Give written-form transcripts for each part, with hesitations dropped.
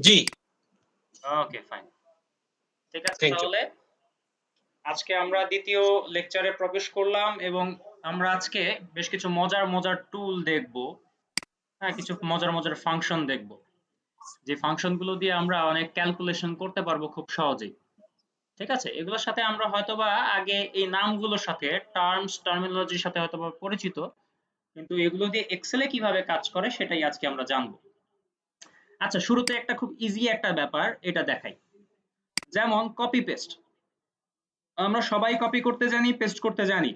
জি, ওকে, fine. ঠিক আছে, thank you. তাহলে আজকে আমরা দ্বিতীয় লেকচারে প্রবেশ করলাম এবং আমরা আজকে বেশ কিছু মজার মজার টুল দেখব। হ্যাঁ, কিছু মজার মজার ফাংশন দেখব, যে ফাংশনগুলো দিয়ে আমরা অনেক ক্যালকুলেশন করতে পারবো খুব সহজেই। ঠিক আছে, এগুলোর সাথে আমরা হয়তোবা আগে এই নামগুলোর সাথে টার্মিনোলজির সাথে হয়তোবা পরিচিত, কিন্তু এগুলো দিয়ে এক্সেলে কিভাবে কাজ করে সেটাই আজকে আমরা জানবো। আচ্ছা, শুরুতে একটা খুব ইজি একটা ব্যাপার এটা দেখাই, যেমন কপি পেস্ট। আমরা সবাই কপি করতে জানি, পেস্ট করতে জানি।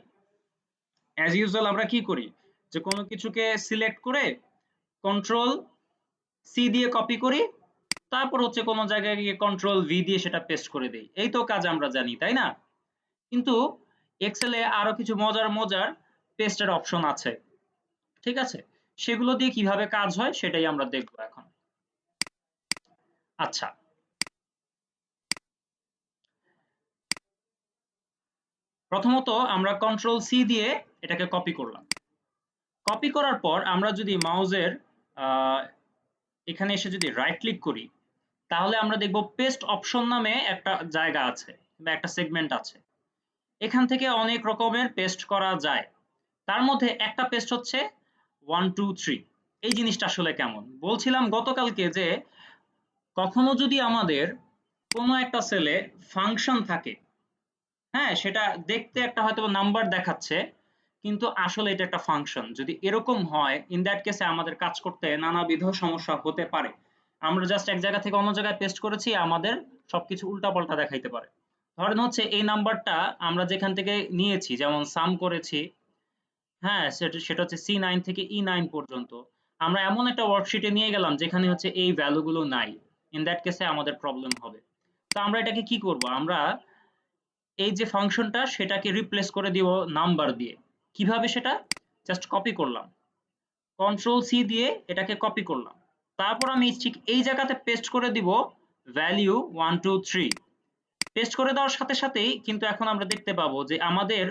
অ্যাজ ইউজুয়াল আমরা কি করি, যে কোনো কিছুকে সিলেক্ট করে কন্ট্রোল সি দিয়ে কপি করি, তারপর হচ্ছে কোনো জায়গায় গিয়ে কন্ট্রোল ভি দিয়ে সেটা পেস্ট করে দেই। এই তো কাজ আমরা জানি, তাই না? কিন্তু এক্সেলে আরো কিছু মজার মজার পেস্টের অপশন আছে। ঠিক আছে, সেগুলো দিয়ে কিভাবে কাজ হয় সেটাই আমরা দেখবো এখন। আচ্ছা, প্রথমত আমরা কন্ট্রোল সি দিয়ে এটাকে কপি করলাম। কপি করার পর আমরা যদি মাউসের এখানে এসে যদি রাইট ক্লিক করি, তাহলে আমরা দেখব পেস্ট অপশন নামে একটা জায়গা আছে বা একটা সেগমেন্ট আছে। এখান থেকে অনেক রকমের পেস্ট করা যায়। তার মধ্যে একটা পেস্ট হচ্ছে 1 2 3। এই জিনিসটা আসলে কেমন, বলছিলাম গতকালকে যে কখনো যদি আমাদের কোনো একটা সেলে ফাংশন থাকে, হ্যাঁ, সেটা দেখতে একটা হয়তো নাম্বার দেখাচ্ছে, কিন্তু আসলে এটা একটা ফাংশন। যদি এরকম হয়, ইন দ্যাট কেসে আমাদের কাজ করতে নানাবিধ সমস্যা হতে পারে। আমরা জাস্ট এক জায়গা থেকে অন্য জায়গায় পেস্ট করেছি, আমাদের সবকিছু উল্টাপাল্টা দেখাইতে পারে। ধরেন হচ্ছে এই নাম্বারটা আমরা যেখান থেকে নিয়েছি, যেমন সাম করেছি, হ্যাঁ, সেটা সেটা হচ্ছে C9 থেকে E9 পর্যন্ত। আমরা এমন একটা ওয়ার্কশিটে নিয়ে গেলাম যেখানে হচ্ছে এই ভ্যালুগুলো নাই। ইন দ্যাট কেসে আমাদের প্রবলেম হবে। তো আমরা এটাকে কি করব? আমরা এই যে ফাংশনটা সেটাকে রিপ্লেস করে দিব নাম্বার দিয়ে। কিভাবে সেটা? জাস্ট কপি করলাম। কন্ট্রোল সি দিয়ে এটাকে কপি করলাম। তারপর আমি ঠিক এই জায়গাতে পেস্ট করে দিব ভ্যালু 1 2 3। পেস্ট করে দেওয়ার সাথে সাথেই কিন্তু এখন আমরা দেখতে পাবো যে আমাদের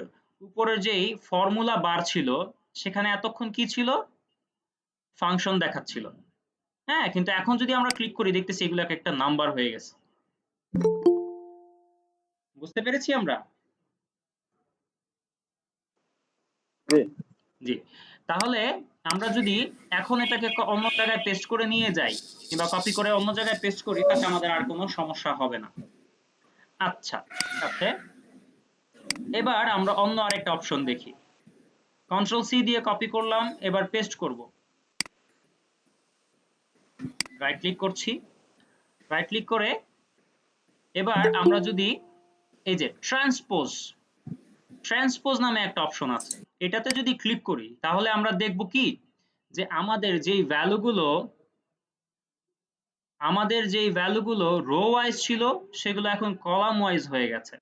উপরের যেই ফর্মুলা বার ছিল, সেখানে এতক্ষণ কি ছিল? ফাংশন দেখাচ্ছিল। হ্যাঁ, কিন্তু এখন যদি আমরা ক্লিক করি, দেখতেছি এগুলো এক একটা নাম্বার হয়ে গেছে। বুঝতে পেরেছি আমরা? জি, জি। তাহলে আমরা যদি এখন এটাকে অন্য জায়গায় পেস্ট করে নিয়ে যাই কিংবা কপি করে অন্য জায়গায় পেস্ট করি, তাতে আমাদের আর কোনো সমস্যা হবে না। আচ্ছা, ঠিক আছে। এবার আমরা অন্য আরেকটা অপশন দেখি। কন্ট্রোল সি দিয়ে কপি করলাম, এবার পেস্ট করব। রাইট ক্লিক করছি, রাইট ক্লিক করে এবার আমরা যদি এই যে ট্রান্সপোজ নামে একটা অপশন আছে, এটাতে যদি ক্লিক করি, তাহলে আমরা দেখব কি, যে আমাদের যেই ভ্যালুগুলো রো ওয়াইজ ছিল, সেগুলো এখন কলাম ওয়াইজ হয়ে গেছে।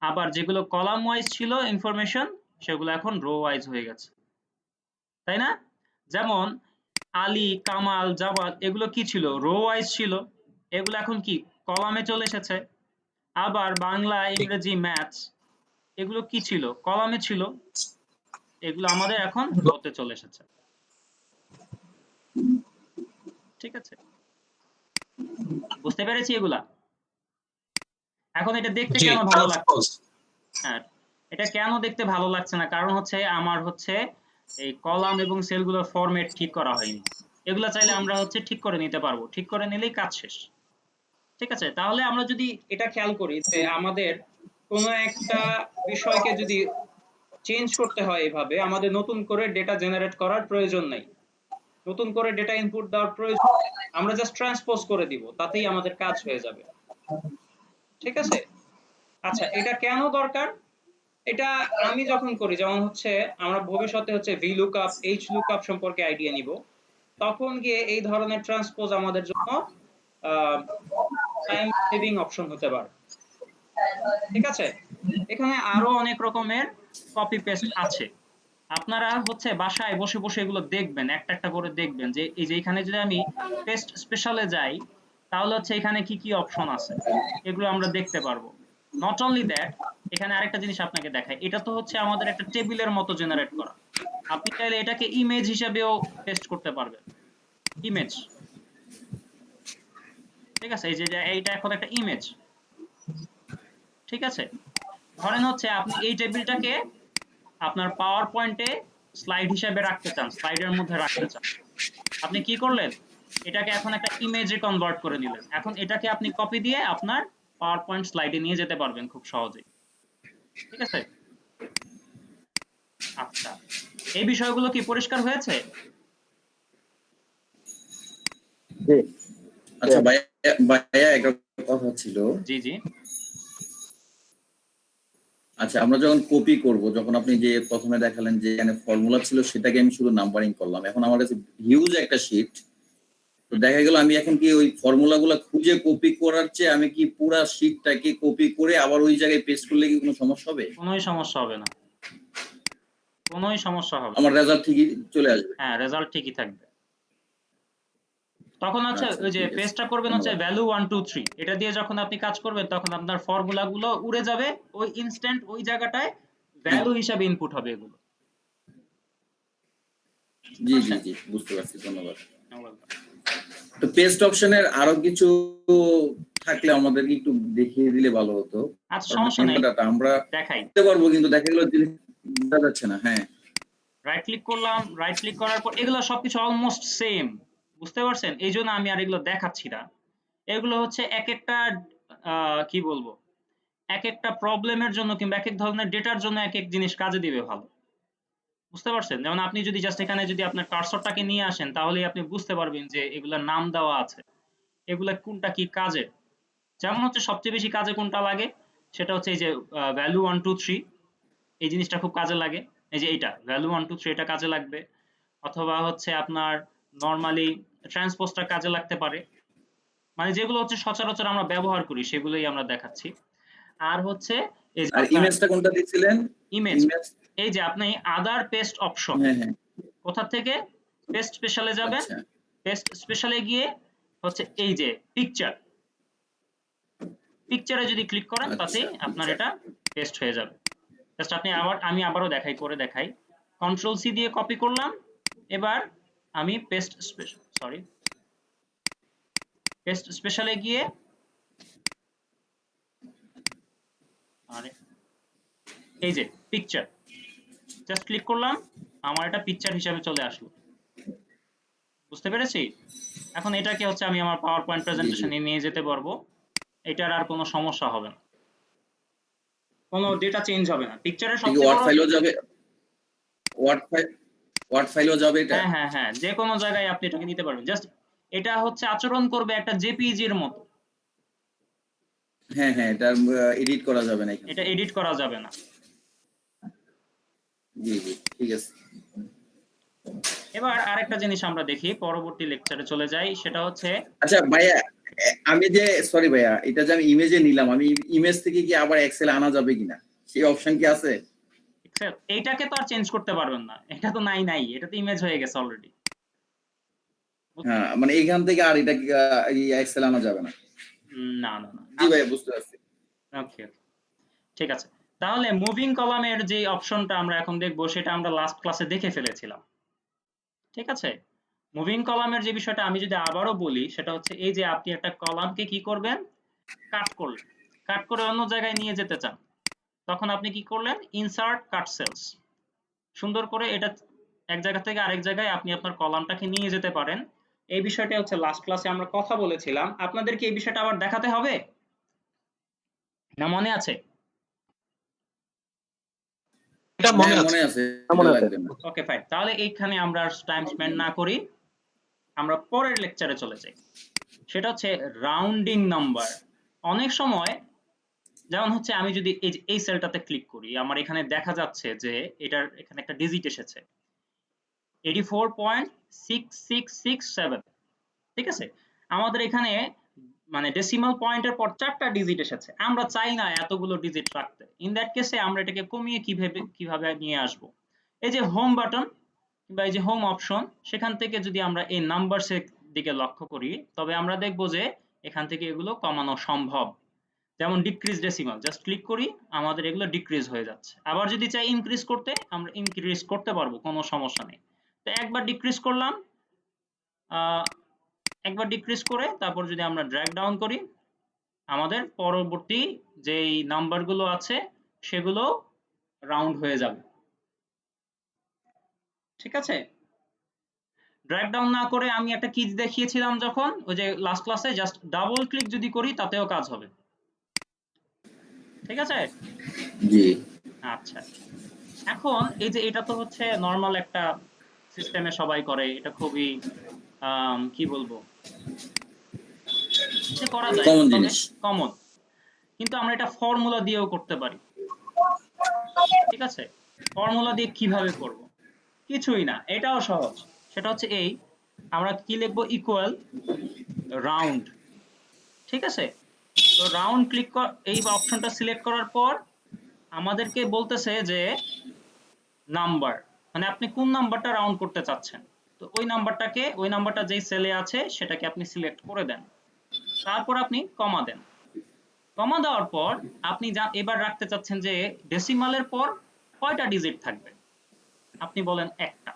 আবার যেগুলো কলাম ওয়াইজ ছিল ইনফরমেশন, সেগুলো এখন রো ওয়াইজ হয়ে গেছে। তাই না? যেমন আলী, কামাল, জামাল এগুলো কি ছিল? রো ওয়াইজ ছিল। এগুলো এখন কি কলামে চলে এসেছে। আবার বাংলা, ঠিক। ইংরেজি, ম্যাথস এগুলো কি ছিল? কলামে ছিল। এগুলো আমাদের এখন রোতে চলে এসেছে। ঠিক আছে? বুঝতে পেরেছি এগুলা? এখন এটা দেখতে জি, কেন ভালো লাগছে? ট্রান্সপোজ। হ্যাঁ, এটা কেন দেখতে ভালো লাগছে না? কারণ হচ্ছে আমার হচ্ছে এই কলাম এবং সেলগুলোর ফরম্যাট ঠিক করা হয়নি। এগুলা চাইলে আমরা হচ্ছে ঠিক করে নিতে পারবো। ঠিক করে নিলেই কাজ শেষ। ঠিক আছে? তাহলে আমরা যদি এটা খেয়াল করি যে আমাদের কোনো একটা বিষয়কে যদি চেঞ্জ করতে হয় এভাবে, আমাদের নতুন করে ডেটা জেনারেট করার প্রয়োজন নাই। নতুন করে ডেটা ইনপুট দেওয়ার প্রয়োজন নেই। আমরা জাস্ট ট্রান্সপোজ করে দিব। তাতেই আমাদের কাজ হয়ে যাবে। ঠিক আছে? আচ্ছা, এটা কেন দরকার? এটা আমি যখন করি, যেমন হচ্ছে আমরা ভবিষ্যতে হচ্ছে VLOOKUP, HLOOKUP সম্পর্কে আইডিয়া নিব। তখন গিয়ে এই ধরনের ট্রান্সপোজ আমাদের জন্য টাইম সেভিং অপশন হতে পারে। ঠিক আছে? এখানে আরো অনেক রকমের কপি পেস্ট আছে। আপনারা হচ্ছে বাসায় বসে বসে এগুলো দেখবেন, একটা একটা করে দেখবেন, যে এই যে এখানে যদি আমি পেস্ট স্পেশালে যাই, তাহলে হচ্ছে এখানে কি কি অপশন আছে এগুলো আমরা দেখতে পারবো। নট অনলি দ্যাট, এখানে আরেকটা জিনিস আপনাকে দেখাই। এটা তো হচ্ছে আমাদের একটা টেবিলের মতো জেনারেট করা। আপনি চাইলে এটাকে ইমেজ হিসেবেও পেস্ট করতে পারবেন। ইমেজ, ঠিক আছে, এই যে এইটা এখন একটা ইমেজ, ঠিক আছে। ধরেন হচ্ছে আপনি এই টেবিলটাকে আপনার পাওয়ার পয়েন্টে স্লাইড হিসেবে রাখতে চান, স্লাইডের মধ্যে রাখতে চান। আপনি কি করলেন, এটাকে এখন একটা ইমেজে কনভার্ট করে নিলেন। এখন এটাকে আপনি কপি দিয়ে আপনার পাওয়ার পয়েন্ট স্লাইডে নিয়ে যেতে পারবেন খুব সহজেই, ঠিক আছে। আচ্ছা, এই বিষয়গুলো কি পরিষ্কার হয়েছে? জি আচ্ছা ভাইয়া, ভাইয়া একটা কথা ছিল। জি জি। আচ্ছা, আমরা যখন কপি করব, যখন আপনি যে প্রথমে দেখালেন যে এখানে ফর্মুলা ছিল সেটাকে আমি শুধু নাম্বারিং করলাম, এখন আমার কাছে হিউজ একটা শিট, তো দেখা গেল আমি এখন কি ওই ফর্মুলাগুলো খুঁজে কপি করার চেয়ে আমি কি পুরা শিটটাকে কপি করে আবার ওই জায়গায় পেস্ট করলে কি কোনো সমস্যা হবে? কোনোই সমস্যা হবে না, কোনোই সমস্যা হবে না। আমার রেজাল্ট ঠিকই চলে আসবে? হ্যাঁ, রেজাল্ট ঠিকই থাকবে। তখন হচ্ছে আচ্ছা, ওই যে ঠিক আছে, পেজটা করবেন হচ্ছে ধন্যবাদ। ভ্যালু 1 2 3, এটা দিয়ে যখন আপনি কাজ করবেন তখন আপনার ফর্মুলা গুলো উড়ে যাবে, ওই ইনস্ট্যান্ট ওই জায়গাটায় হ্যাঁ, ভ্যালু হিসাবে ইনপুট হবে এগুলো। জি জি বুঝছেন? জি, বুঝতে পারছি, ধন্যবাদ। Welcome. তো পেস্ট অপশনের আরো কিছু থাকলে আমাদেরকে একটু দেখিয়ে দিলে ভালো হতো, আচ্ছা, কারণ সমস্যা নেই, ডাটা আমরা দেখাই। করতে পারবো কিন্তু দেখা গেল জিনিস বোঝা যাচ্ছে না। হ্যাঁ, রাইট ক্লিক করলাম, রাইট ক্লিক করার পর এগুলো সবকিছু অলমোস্ট সেম, বুঝতে পারছেন? এই জন্য আমি আর এগুলো দেখাচ্ছি না। এগুলো হচ্ছে এক একটা কি বলবো, এক একটা প্রবলেমের জন্য কিংবা এক এক ধরনের ডেটার জন্য এক এক জিনিস কাজে দিবে ভালো, বুঝতে পারছেন? যেমন আপনি যদি জাস্ট এখানে যদি আপনার কার্সরটাকে নিয়ে আসেন তাহলেই আপনি বুঝতে পারবেন যে এগুলার নাম দেওয়া আছে, এগুলা কোনটা কি কাজে। যেমন হচ্ছে সবচেয়ে বেশি কাজে কোনটা লাগে, সেটা হচ্ছে এই যে ভ্যালু 1 2 3, এই জিনিসটা খুব কাজে লাগে। এই যে এইটা ভ্যালু 1 2 3 এটা কাজে লাগবে, অথবা হচ্ছে আপনার নরমালি ট্রান্সপোজটা কাজে লাগতে পারে। মানে যেগুলো হচ্ছে সচরাচর আমরা ব্যবহার করি সেগুলোই আমরা দেখাচ্ছি। আর হচ্ছে এই যে আর আপনার ইমেজটা কোনটা দিছিলেন? ইমেজ, ইমেজ, এই যে আপনি আদার পেস্ট অপশন, হ্যাঁ হ্যাঁ, কোথা থেকে পেস্ট স্পেশালে যাবেন, আচ্ছা পেস্ট স্পেশালে গিয়ে হচ্ছে এই যে পিকচার, পিকচারে যদি ক্লিক করেন আচ্ছা, তাতেই আপনার পিকচার, এটা পেস্ট হয়ে যাবে। জাস্ট আপনি আমি আবারও দেখাই, করে দেখাই। কন্ট্রোল সি দিয়ে কপি করলাম, এবার আমি পেস্ট পেস্ট স্পেশালে গিয়ে আরে এই যে পিকচার, জাস্ট ক্লিক করলাম, আমার এটা পিকচার হিসাবে চলে আসলো, বুঝতে পেরেছি? এখন এটাকে হচ্ছে আমি আমার পাওয়ার পয়েন্ট জি জি। প্রেজেন্টেশনে নিয়ে যেতে পারবো, এটার আর কোনো সমস্যা হবে না, কোনো ডেটা চেঞ্জ হবে না। পিকচারের কি সবচেয়ে ওয়ার্ড বড়, ফাইলও যাবে? ওয়ার্ড ফাইল, ওয়ার্ড ফাইলও যাবে এটা? হ্যাঁ হ্যাঁ হ্যাঁ, যে কোনো জায়গায় আপনি এটাকে নিতে পারবেন। জাস্ট এটা হচ্ছে আচরণ করবে একটা জেপিইজির মতো, হ্যাঁ হ্যাঁ, এটা এডিট করা যাবে না এখান এটা থেকে? এডিট করা যাবে না। জি জি, ঠিক আছে। এবার আরেকটা জিনিস আমরা দেখি, পরবর্তী লেকচারে চলে যাই, সেটা হচ্ছে আচ্ছা ভাইয়া, আমি যে সরি ভাইয়া, এটা যে আমি ইমেজে নিলাম, আমি ইমেজ থেকে কি আবার এক্সেল আনা যাবে কিনা, সেই অপশন কি আছে? এক্সেল, এইটাকে তো আর চেঞ্জ করতে পারবেন না, এটা তো নাই, এটা তো ইমেজ হয়ে গেছে অলরেডি। হ্যাঁ, মানে এখান থেকে আর এটা কি এক্সেল আনা যাবে না? না না না, জি ভাইয়া, বুঝতে পারছি। ওকে, ঠিক আছে। তাহলে মুভিং কলামের যে অপশনটা আমরা এখন দেখবো সেটা আমরা লাস্ট ক্লাসে দেখে ফেলেছিলাম, ঠিক আছে। মুভিং কলামের যে বিষয়টা আমি যদি আবারও বলি, সেটা হচ্ছে এই যে আপনি একটা কলামকে কি করবেন, কাট করলেন, কাট করে অন্য জায়গায় নিয়ে যেতে চান, তখন আপনি কি করলেন, ইনসার্ট কাট সেলস, সুন্দর করে এটা এক জায়গা থেকে আরেক জায়গায় আপনি আপনার কলামটাকে নিয়ে যেতে পারেন। এই বিষয়টা হচ্ছে লাস্ট ক্লাসে আমরা কথা বলেছিলাম। আপনাদেরকে এই বিষয়টা আবার দেখাতে হবে না, মনে আছে? এটা মনে হ্যাঁ আছে, মনে আছে, মনে এটা আছে। লাগবে না। ওকে ফাইন, তাহলে এইখানে আমরা টাইম স্পেন্ড না করি, আমরা পরের লেকচারে চলে যাই। সেটা হচ্ছে রাউন্ডিং নাম্বার। অনেক সময় যেমন হচ্ছে আমি যদি এই সেলটাতে ক্লিক করি, আমার এখানে দেখা যাচ্ছে যে এটার এখানে একটা ডিজিট এসেছে 84.6667, ঠিক আছে। আমাদের এখানে মানে ডেসিমাল পয়েন্টের পর 4টা ডিজিট এসেছে, আমরা চাই না এতগুলো ডিজিট রাখতে। ইন দ্যাট কেসে আমরা এটাকে কমিয়ে কিভাবে নিয়ে আসব, এই যে হোম বাটন বা এই যে হোম অপশন, সেখান থেকে যদি আমরা এই নাম্বারসের দিকে লক্ষ্য করি তবে আমরা দেখব যে এখান থেকে এগুলো কমানো সম্ভব। যেমন ডিক্রিজ ডেসিমাল, জাস্ট ক্লিক করি, আমাদের এগুলো ডিক্রিজ হয়ে যাচ্ছে। আবার যদি চাই ইনক্রিজ করতে, আমরা ইনক্রিজ করতে পারবো, কোনো সমস্যা নেই। তো একবার ডিক্রিজ করলাম, একবার ডিক্রিজ করে তারপর যদি আমরা ড্র্যাগ ডাউন করি আমাদের পরবর্তী যেই নাম্বারগুলো আছে সেগুলো রাউন্ড হয়ে যাবে। ঠিক আছে, ড্র্যাগ ডাউন না করে আমি একটা কি দেখিয়েছিলাম যখন ওই যে লাস্ট ক্লাসে, জাস্ট ডাবল ক্লিক যদি করি তাতেও কাজ হবে। ঠিক আছে, জি আচ্ছা এখন এই যে এটা তো হচ্ছে নরমাল একটা সিস্টেমে সবাই করে, এটা খুবই কি বলবো যে করা যায়, কমন তবে জিনিস। কমন। কিন্তু আমরা এটা ফর্মুলা দিয়েও করতে পারি। ঠিক আছে, ফর্মুলা দিয়ে কিভাবে করব? কিছুই না, এটাও সহজ। সেটা হচ্ছে এই, আমরা কি লিখবো, ইকুয়াল রাউন্ড। ঠিক আছে, তো রাউন্ড ক্লিক এই অপশনটা সিলেক্ট করার পর আমাদেরকে বলতেছে যে নাম্বার, মানে আপনি কোন নাম্বারটা রাউন্ড করতে চাচ্ছেন। তো ওই নাম্বারটা যেই সেলে আছে সেটাকে আপনি সিলেক্ট করে দেন, তারপর আপনি কমা দেন। কমা দেওয়ার পর আপনি এবার রাখতে চাচ্ছেন যে ডেসিমালের পর কয়টা ডিজিট থাকবে, আপনি বলেন একটা।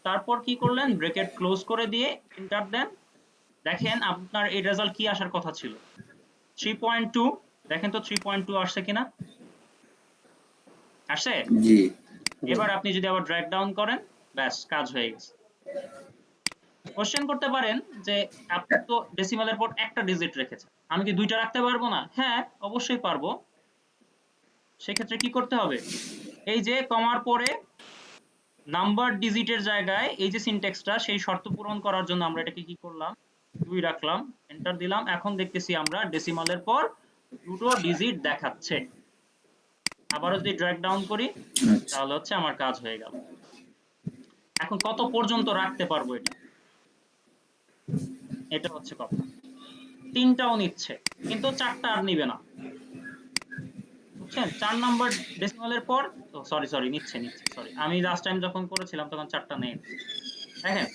তারপর কি করলেন, ব্র্যাকেট ক্লোজ করে দিয়ে এন্টার দেন। দেখেন আপনার এই রেজাল্ট কি আসার কথা ছিল, 3.2। দেখেন তো 3.2 আসছে কিনা, আসছে। জি এবার আপনি যদি আবার ড্র্যাগ ডাউন করেন, ব্যাস কাজ হয়ে গেছে। কোশ্চেন করতে পারেন যে আপনি তো ডেসিমালের পর একটা ডিজিট রেখেছেন, আমি কি দুইটা রাখতে পারবো না? হ্যাঁ অবশ্যই পারবো। সেক্ষেত্রে কি করতে হবে, এই যে কমার পরে নাম্বার ডিজিটের জায়গায় এই যে সিনট্যাক্সটা, সেই শর্ত পূরণ করার জন্য আমরা এটাকে কি করলাম, 2 রাখলাম, এন্টার দিলাম। এখন দেখতেছি আমরা ডেসিমালের পর দুটো ডিজিট দেখাচ্ছে। আবারও যদি ড্র্যাগ ডাউন করি আচ্ছা তাহলে হচ্ছে আমার কাজ হয়ে গেল। এখন কত পর্যন্ত রাখতে পারবো এটা, এটা হচ্ছে কথা। 3টাও নিচ্ছে কিন্তু 4টা আর নিবে না, বুঝছেন? 4 নাম্বার ডেসিমালের পর, সরি নিচ্ছে, সরি, আমি লাস্ট টাইম যখন করেছিলাম তখন 4টা নেই। দেখেন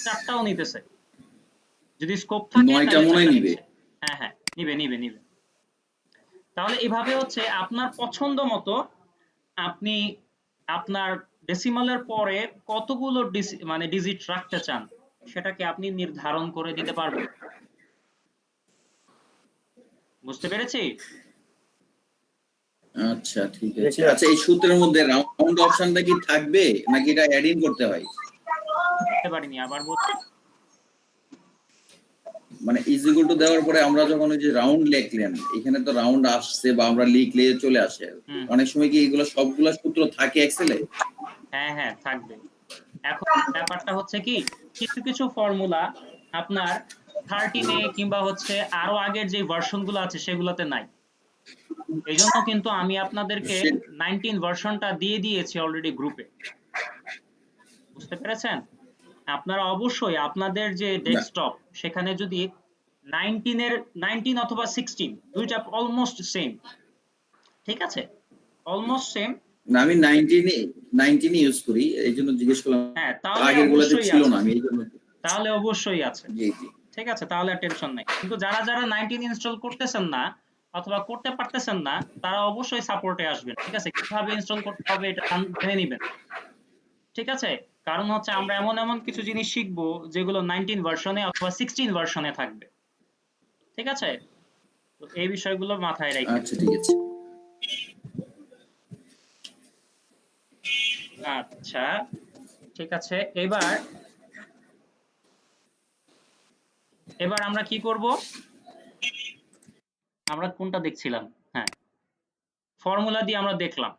4টাও নিতেছে, যদি স্কোপ থাকে 9টা তাহলে মনে হয় 4টা নিবে। নিচ্ছে। হ্যাঁ নিবে। তাহলে এভাবে হচ্ছে আপনার পছন্দ মতো আপনি আপনার ডেসিমালের পরে কতগুলো মানে ডিজিট রাখতে চান সেটাকে আপনি নির্ধারণ করে দিতে পারবেন। বুঝতে পেরেছি? আচ্ছা ঠিক আছে। আচ্ছা এই সূত্রের মধ্যে রাউন্ড অপশনটা কি থাকবে নাকি এটা অ্যাড ইন করতে হয়? বুঝতে পারিনি, আবার বলছি। মানে ইজ ইকুয়াল টু দেওয়ার পরে আমরা যখন ওই যে রাউন্ড লিখলেন, এখানে তো রাউন্ড আসছে বা আমরা লিখলে চলে আসে। হুম, অনেক সময় কি এগুলো সবগুলা সূত্র থাকে এক্সেলে? হ্যাঁ থাকবে। এখন ব্যাপারটা হচ্ছে কি, কিছু ফর্মুলা আপনার 13 এ কিংবা হচ্ছে আরো আগের যে ভার্সন গুলো আছে সেগুলোতে নাই। এই জন্য কিন্তু আমি আপনাদেরকে সে- 19 ভার্সনটা দিয়ে দিয়েছি অলরেডি গ্রুপে। বুঝতে পেরেছেন? আপনারা অবশ্যই আপনাদের যে না ডেস্কটপ সেখানে যদি 19 অথবা 16 দুইটা অলমোস্ট সেম, ঠিক আছে, অলমোস্ট সেম। না, আমি 19 ইউজ করি, এই জন্য জিজ্ঞেস করলাম। হ্যাঁ তাহলে আগের গুলাতে অবশ্যই ছিল আছে, না, আমি এই জন্য। তাহলে অবশ্যই আছে। জি জি ঠিক আছে, তাহলে আর টেনশন নাই। কিন্তু যারা 19 ইনস্টল করতেছেন না অথবা করতে পারতেছেন না তারা অবশ্যই সাপোর্টে আসবেন। ঠিক আছে, কিভাবে ইনস্টল করতে হবে এটা জেনে নেবেন। ঠিক আছে, কারণ হচ্ছে আমরা এমন কিছু জিনিস শিখবো যেগুলো 19 ভার্সনে অথবা 16 ভার্সনে থাকবে। ঠিক আছে, তো এই বিষয়গুলো মাথায় রাখেন। আচ্ছা ঠিক আছে। আচ্ছা ঠিক আছে, এবার আমরা কি করব, আমরা কোনটা দেখছিলাম, হ্যাঁ ফর্মুলা দিয়ে আমরা দেখলাম।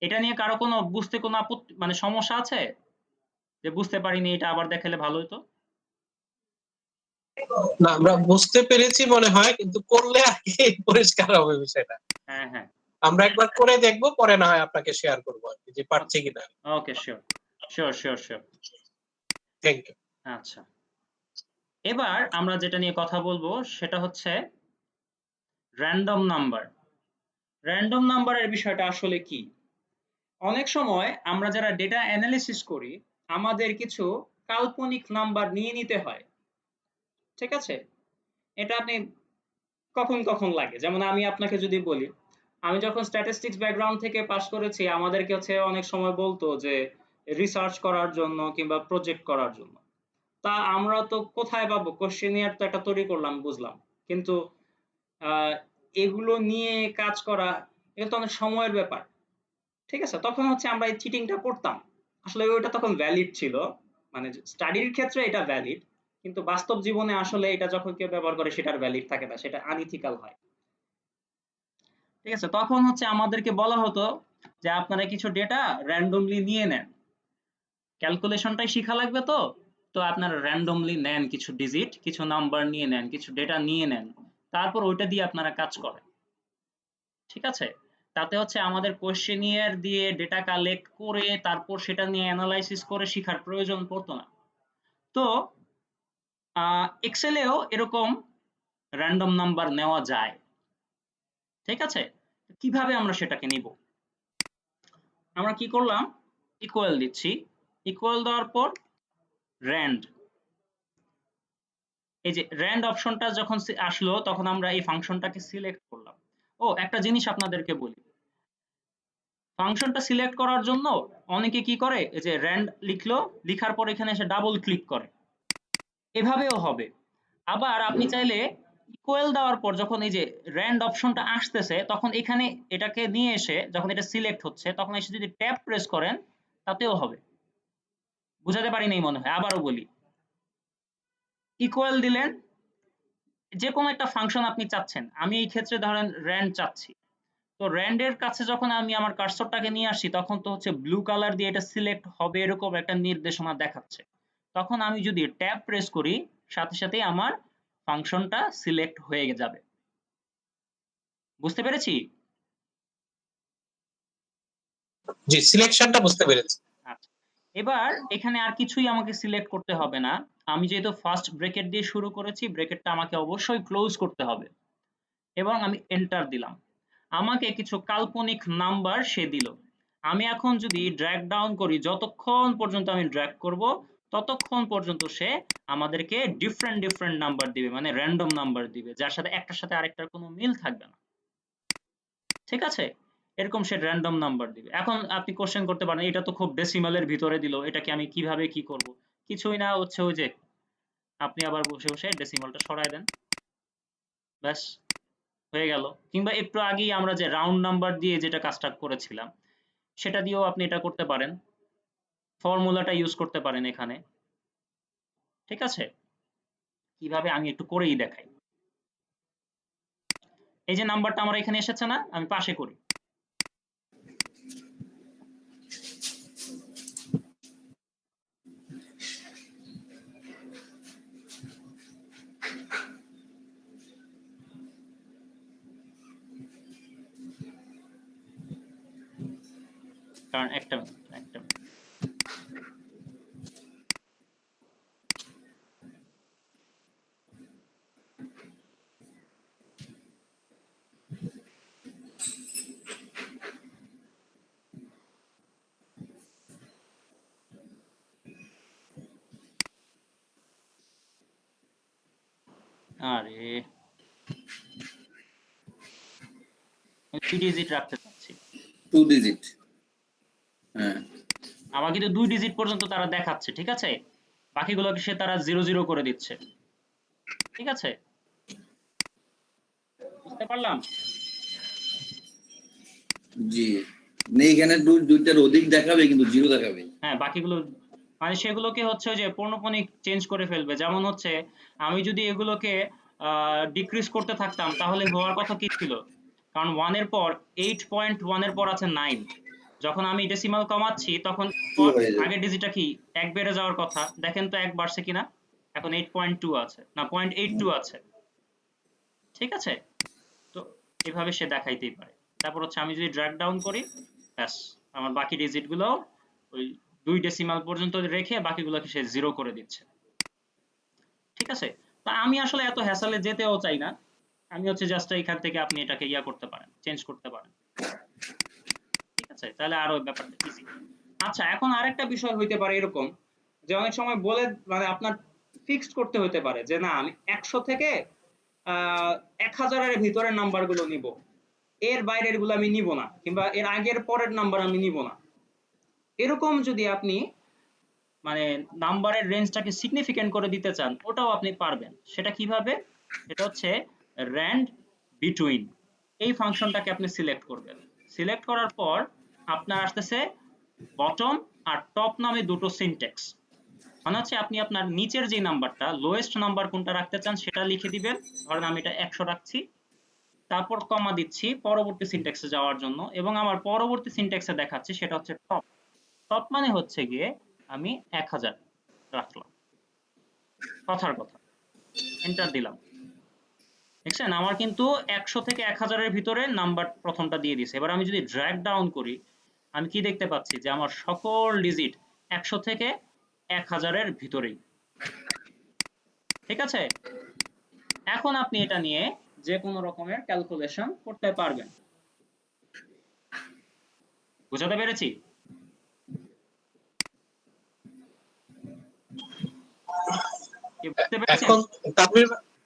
এটা নিয়ে কারো কোনো বুঝতে কোনো মানে সমস্যা আছে, যে বুঝতে পারিনি এটা আবার দেখালে ভালো হতো? না, আমরা বুঝতে পেরেছি মনে হয়, কিন্তু করলে আর কি পরিষ্কার হবে বিষয়টা। হ্যাঁ আমরা একবার করে দেখবো, পরে না হয় আপনাকে শেয়ার করবো আর কি, যে পারছি কিনা। Okay, sure. Thank you. আচ্ছা, এবার আমরা যেটা নিয়ে কথা বলবো সেটা হচ্ছে র্যান্ডম নাম্বার। র্যান্ডম নাম্বারের বিষয়টা আসলে কি? অনেক সময় আমরা যারা ডেটা অ্যানালিসিস করি আমাদের কিছু কাল্পনিক নাম্বার নিয়ে নিতে হয়। ঠিক আছে, এটা আপনি কখন লাগে, যেমন আমি আপনাকে যদি বলি, আমি যখন স্ট্যাটিস্টিক্স ব্যাকগ্রাউন্ড থেকে পাশ করেছি আমাদেরকে হচ্ছে অনেক সময় বলতো যে রিসার্চ করার জন্য কিংবা প্রজেক্ট করার জন্য, তা আমরা তো কোথায় পাবো, কোশ্চেনিয়ার তো একটা তৈরি করলাম বুঝলাম, কিন্তু এগুলো নিয়ে কাজ করা এটা তো অনেক সময়ের ব্যাপার। ঠিক আছে, তখন হচ্ছে আমরা এই চিটিংটা করতাম। আসলে ওইটা তখন ভ্যালিড ছিল, মানে স্টাডির ক্ষেত্রে এটা ভ্যালিড, কিন্তু বাস্তব জীবনে আসলে এটা যখন কেউ ব্যবহার করে সেটার ভ্যালিড থাকে না, সেটা আনইথিক্যাল হয়। ঠিক আছে, তখন হচ্ছে আমাদেরকে বলা হতো যে আপনারা কিছু ডেটা র্যান্ডমলি নিয়ে নেন, ক্যালকুলেশনটাই শিখা লাগবে, তো তো আপনারা র্যান্ডমলি নেন, কিছু ডিজিট কিছু নাম্বার নিয়ে নেন, কিছু ডেটা নিয়ে নেন, তারপর ওইটা দিয়ে আপনারা কাজ করেন। ঠিক আছে, তাতে হচ্ছে আমাদের কোশ্চেনিয়ার দিয়ে ডেটা কালেক্ট করে তারপর সেটা নিয়ে অ্যানালাইসিস করে শেখার প্রয়োজন পড়তো না। তো এক্সেলেও এরকম র্যান্ডম নাম্বার নেওয়া যায়। ঠিক আছে, কিভাবে আমরা সেটাকে নিব? আমরা কি করলাম, ইকুয়াল দিচ্ছি, ইকুয়াল দেওয়ার পর র্যান্ড, এই যে র্যান্ড অপশনটা যখন আসলো তখন আমরা এই ফাংশনটাকে সিলেক্ট করলাম। ও একটা জিনিস আপনাদেরকে বলি, ফাংশনটা সিলেক্ট করার জন্য অনেকে কি করে, এই যে র্যান্ড লিখলো, লিখার পর এখানে এসে ডাবল ক্লিক করে, এভাবেও হবে। আবার আপনি চাইলে ইকুয়াল দেওয়ার পর যখন এই যে র্যান্ড অপশনটা আসতেছে তখন এখানে এটাকে নিয়ে এসে যখন এটা সিলেক্ট হচ্ছে তখন এসে যদি ট্যাব প্রেস করেন তাতেও হবে। বুঝাতে পারি নাই মনে হয়, আবারও বলি, ইকুয়াল দিলেন, যে কোনো একটা ফাংশন আপনি চাচ্ছেন, আমি এই ক্ষেত্রে ধরেন র্যান্ড চাচ্ছি, তো র্যান্ডের কাছে যখন আমি আমার কার্সরটাকে নিয়ে আসি তখন তো হচ্ছে ব্লু কালার দিয়ে এটা সিলেক্ট হবে এরকম একটা নির্দেশনা দেখাচ্ছে। তখন আমি যদি ট্যাব প্রেস করি সাথে সাথেই আমার ফাংশনটা সিলেক্ট হয়ে যাবে। বুঝতে পেরেছি? জি, সিলেকশনটা বুঝতে পেরেছি। আচ্ছা, এবার এখানে আর কিছুই আমাকে সিলেক্ট করতে হবে না, আমি যেহেতু ফার্স্ট ব্র্যাকেট দিয়ে শুরু করেছি ব্র্যাকেটটা আমাকে অবশ্যই ক্লোজ করতে হবে এবং আমি এন্টার দিলাম। আমাকে কিছু কাল্পনিক নাম্বার সে দিল, আমি এখন যদি ড্র্যাগ ডাউন করি যতক্ষণ পর্যন্ত আমি ড্র্যাগ করব ততক্ষণ পর্যন্ত সে আমাদেরকে ডিফারেন্ট ডিফারেন্ট নাম্বার দিবে, মানে র্যান্ডম নাম্বার দিবে যার সাথে একটার সাথে আরেকটার কোনো মিল থাকবে না। ঠিক আছে, এরকম সে র্যান্ডম নাম্বার দিবে। এখন আপনি কোশ্চেন করতে পারেন এটা তো খুব ডেসিমালের ভিতরে দিল, এটাকে আমি কিভাবে কি করব? কিছুই না, হচ্ছে ওই যে আপনি আবার বসে বসে ডেসিমালটা সরায় দেন, ব্যাস হয়ে গেল। কিংবা একটু আগেই আমরা যে রাউন্ড নাম্বার দিয়ে যেটা কাজটা করেছিলাম সেটা দিয়েও আপনি এটা করতে পারেন, ফর্মুলাটা ইউজ করতে পারেন এখানে। ঠিক আছে, কিভাবে আমি একটু করেই দেখাই। এই যে নাম্বারটা আমার এখানে এসেছে না, আমি পাশে করি, কারণ একটা মিনিট আরে 2 ডিজিট রাখতে চাচ্ছি। 2 ডিজিট, হ্যাঁ আমার কিন্তু 2 ডিজিট পর্যন্ত তারা দেখাচ্ছে, ঠিক আছে, বাকিগুলোকে সে তারা 0 করে দিচ্ছে। ঠিক আছে, বুঝতে পারলাম? জি, নেই এখানে দুইটার অধিক দেখাবে কিন্তু 0 দেখাবে। হ্যাঁ, বাকিগুলো মানে সেগুলোকে হচ্ছে ওই যে পৌনঃপুনিক চেঞ্জ করে ফেলবে। যেমন হচ্ছে আমি যদি এগুলোকে ডিক্রিজ করতে থাকতাম তাহলে হওয়ার কথা কি ছিল, কারণ 1 এর পর 8.1 এর পর আছে 9, যখন আমি ডেসিমাল কমাচ্ছি তখন কি হয়ে যাবে? আগের ডিজিটটা কি 1 বেড়ে যাওয়ার কথা, দেখেন তো 1 বাড়ছে কিনা, এখন 8.2 আছে না 0.82 আছে। ঠিক আছে, তো এভাবে সে দেখাইতেই পারে। তারপর হচ্ছে আমি যদি ড্র্যাগ ডাউন করি, ব্যাস আমার বাকি ডিজিট গুলো ওই 2 ডেসিমাল পর্যন্ত রেখে বাকিগুলোকে সে 0 করে দিচ্ছে। ঠিক আছে, তা আমি আসলে এত হ্যাসেলে যেতেও চাই না, আমি হচ্ছে জাস্ট এখান থেকে আপনি এটাকে ইয়া করতে পারেন, চেঞ্জ করতে পারেন। ঠিক আছে, তাহলে আরো ব্যাপারটা ইজি। আচ্ছা, এখন আরেকটা বিষয় হইতে পারে এরকম যে অনেক সময় বলে মানে আপনার ফিক্সড করতে হতে পারে যে না আমি 100 থেকে 1000 এর ভিতরের নাম্বারগুলো নিব, এর বাইরের গুলো আমি নিব না, কিংবা এর আগের পরের নাম্বার আমি নিব না। এরকম যদি আপনি মানে নাম্বারের রেঞ্জটাকে সিগনিফিকেন্ট করে দিতে চান, ওটাও আপনি পারবেন। সেটা কিভাবে? এটা হচ্ছে র্যান্ড বিটুইন, এই ফাংশনটাকে আপনি সিলেক্ট করবেন। সিলেক্ট করার পর আপনার আসতেছে বটম আর টপ নামে দুটো সিনট্যাক্স। মানে হচ্ছে আপনি আপনার নিচের যে নাম্বারটা, লোয়েস্ট নাম্বার কোনটা রাখতে চান সেটা লিখে দিবেন। ধরেন আমি এটা 100 রাখছি, তারপর কমা দিচ্ছি পরবর্তী সিনট্যাক্সে যাওয়ার জন্য, এবং আমার পরবর্তী সিনট্যাক্সে দেখাচ্ছে সেটা হচ্ছে টপ। টপ মানে হচ্ছে গিয়ে আমি 1000 রাখলাম, কথার কথা, এন্টার দিলাম। দেখছেন আমার কিন্তু 100 থেকে 1000 এর ভিতরে নাম্বার প্রথমটা দিয়ে দিছে। এবার আমি যদি ড্র্যাগ ডাউন করি, আমি কি দেখতে পাচ্ছি যে আমার সকল ডিজিট 100 থেকে 1000 এর ভিতরেই। ঠিক আছে, এখন আপনি এটা নিয়ে যে কোনো রকমের ক্যালকুলেশন করতে পারবেন। বুঝাতে পেরেছি? কি বুঝতে পেরেছেন? এখন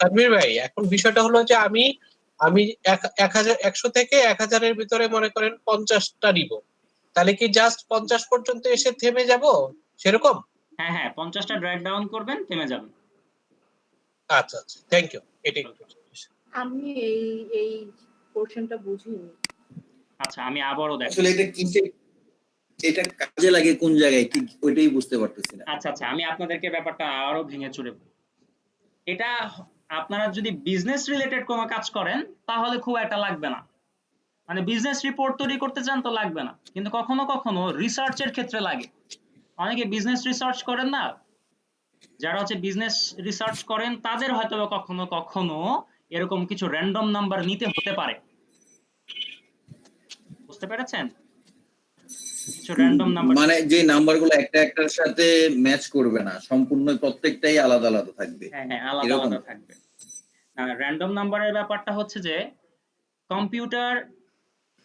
তানভীর ভাই, এখন বিষয়টা হলো যে আমি 100 থেকে 1000 এর ভিতরে মনে করেন 50টা নিব, তাহলে কি জাস্ট 50 পর্যন্ত এসে থেমে যাব সেরকম? হ্যাঁ হ্যাঁ, 50টা ড্র্যাগ ডাউন করবেন, থেমে যাবেন। আচ্ছা আচ্ছা, থ্যাংক ইউ। এটাই। আমি এই পোরশনটা বুঝিনি। আচ্ছা, আমি আবারও দেখো। আসলে এটা কিসে, এটা কাজে লাগে কোন জায়গায় ঠিক ওইটাই বুঝতে পারতেছি না। আচ্ছা আচ্ছা, আমি আপনাদেরকে ব্যাপারটা আরো ভেঙে চুরে বলি। এটা আপনারা যদি বিজনেস রিলেটেড কোনো কাজ করেন তাহলে খুব একটা লাগবে না, মানে বিজনেস রিপোর্ট তৈরি করতে চান তো লাগবে না, কিন্তু কখনো কখনো রিসার্চের ক্ষেত্রে লাগে। অনেকে বিজনেস রিসার্চ করেন না, যারা হচ্ছে বিজনেস রিসার্চ করেন তাদের হয়তো কখনো কখনো এরকম কিছু র্যান্ডম নাম্বার নিতে হতে পারে। বুঝতে পেরেছেন? কিছু র্যান্ডম নাম্বার, মানে যে নাম্বারগুলো একটা একটার সাথে ম্যাচ করবে না, সম্পূর্ণ প্রত্যেকটাই আলাদা আলাদা থাকবে। হ্যাঁ হ্যাঁ, আলাদা এরকম? আলাদা থাকবে। র্যান্ডম নাম্বারের ব্যাপারটা হচ্ছে যে কম্পিউটার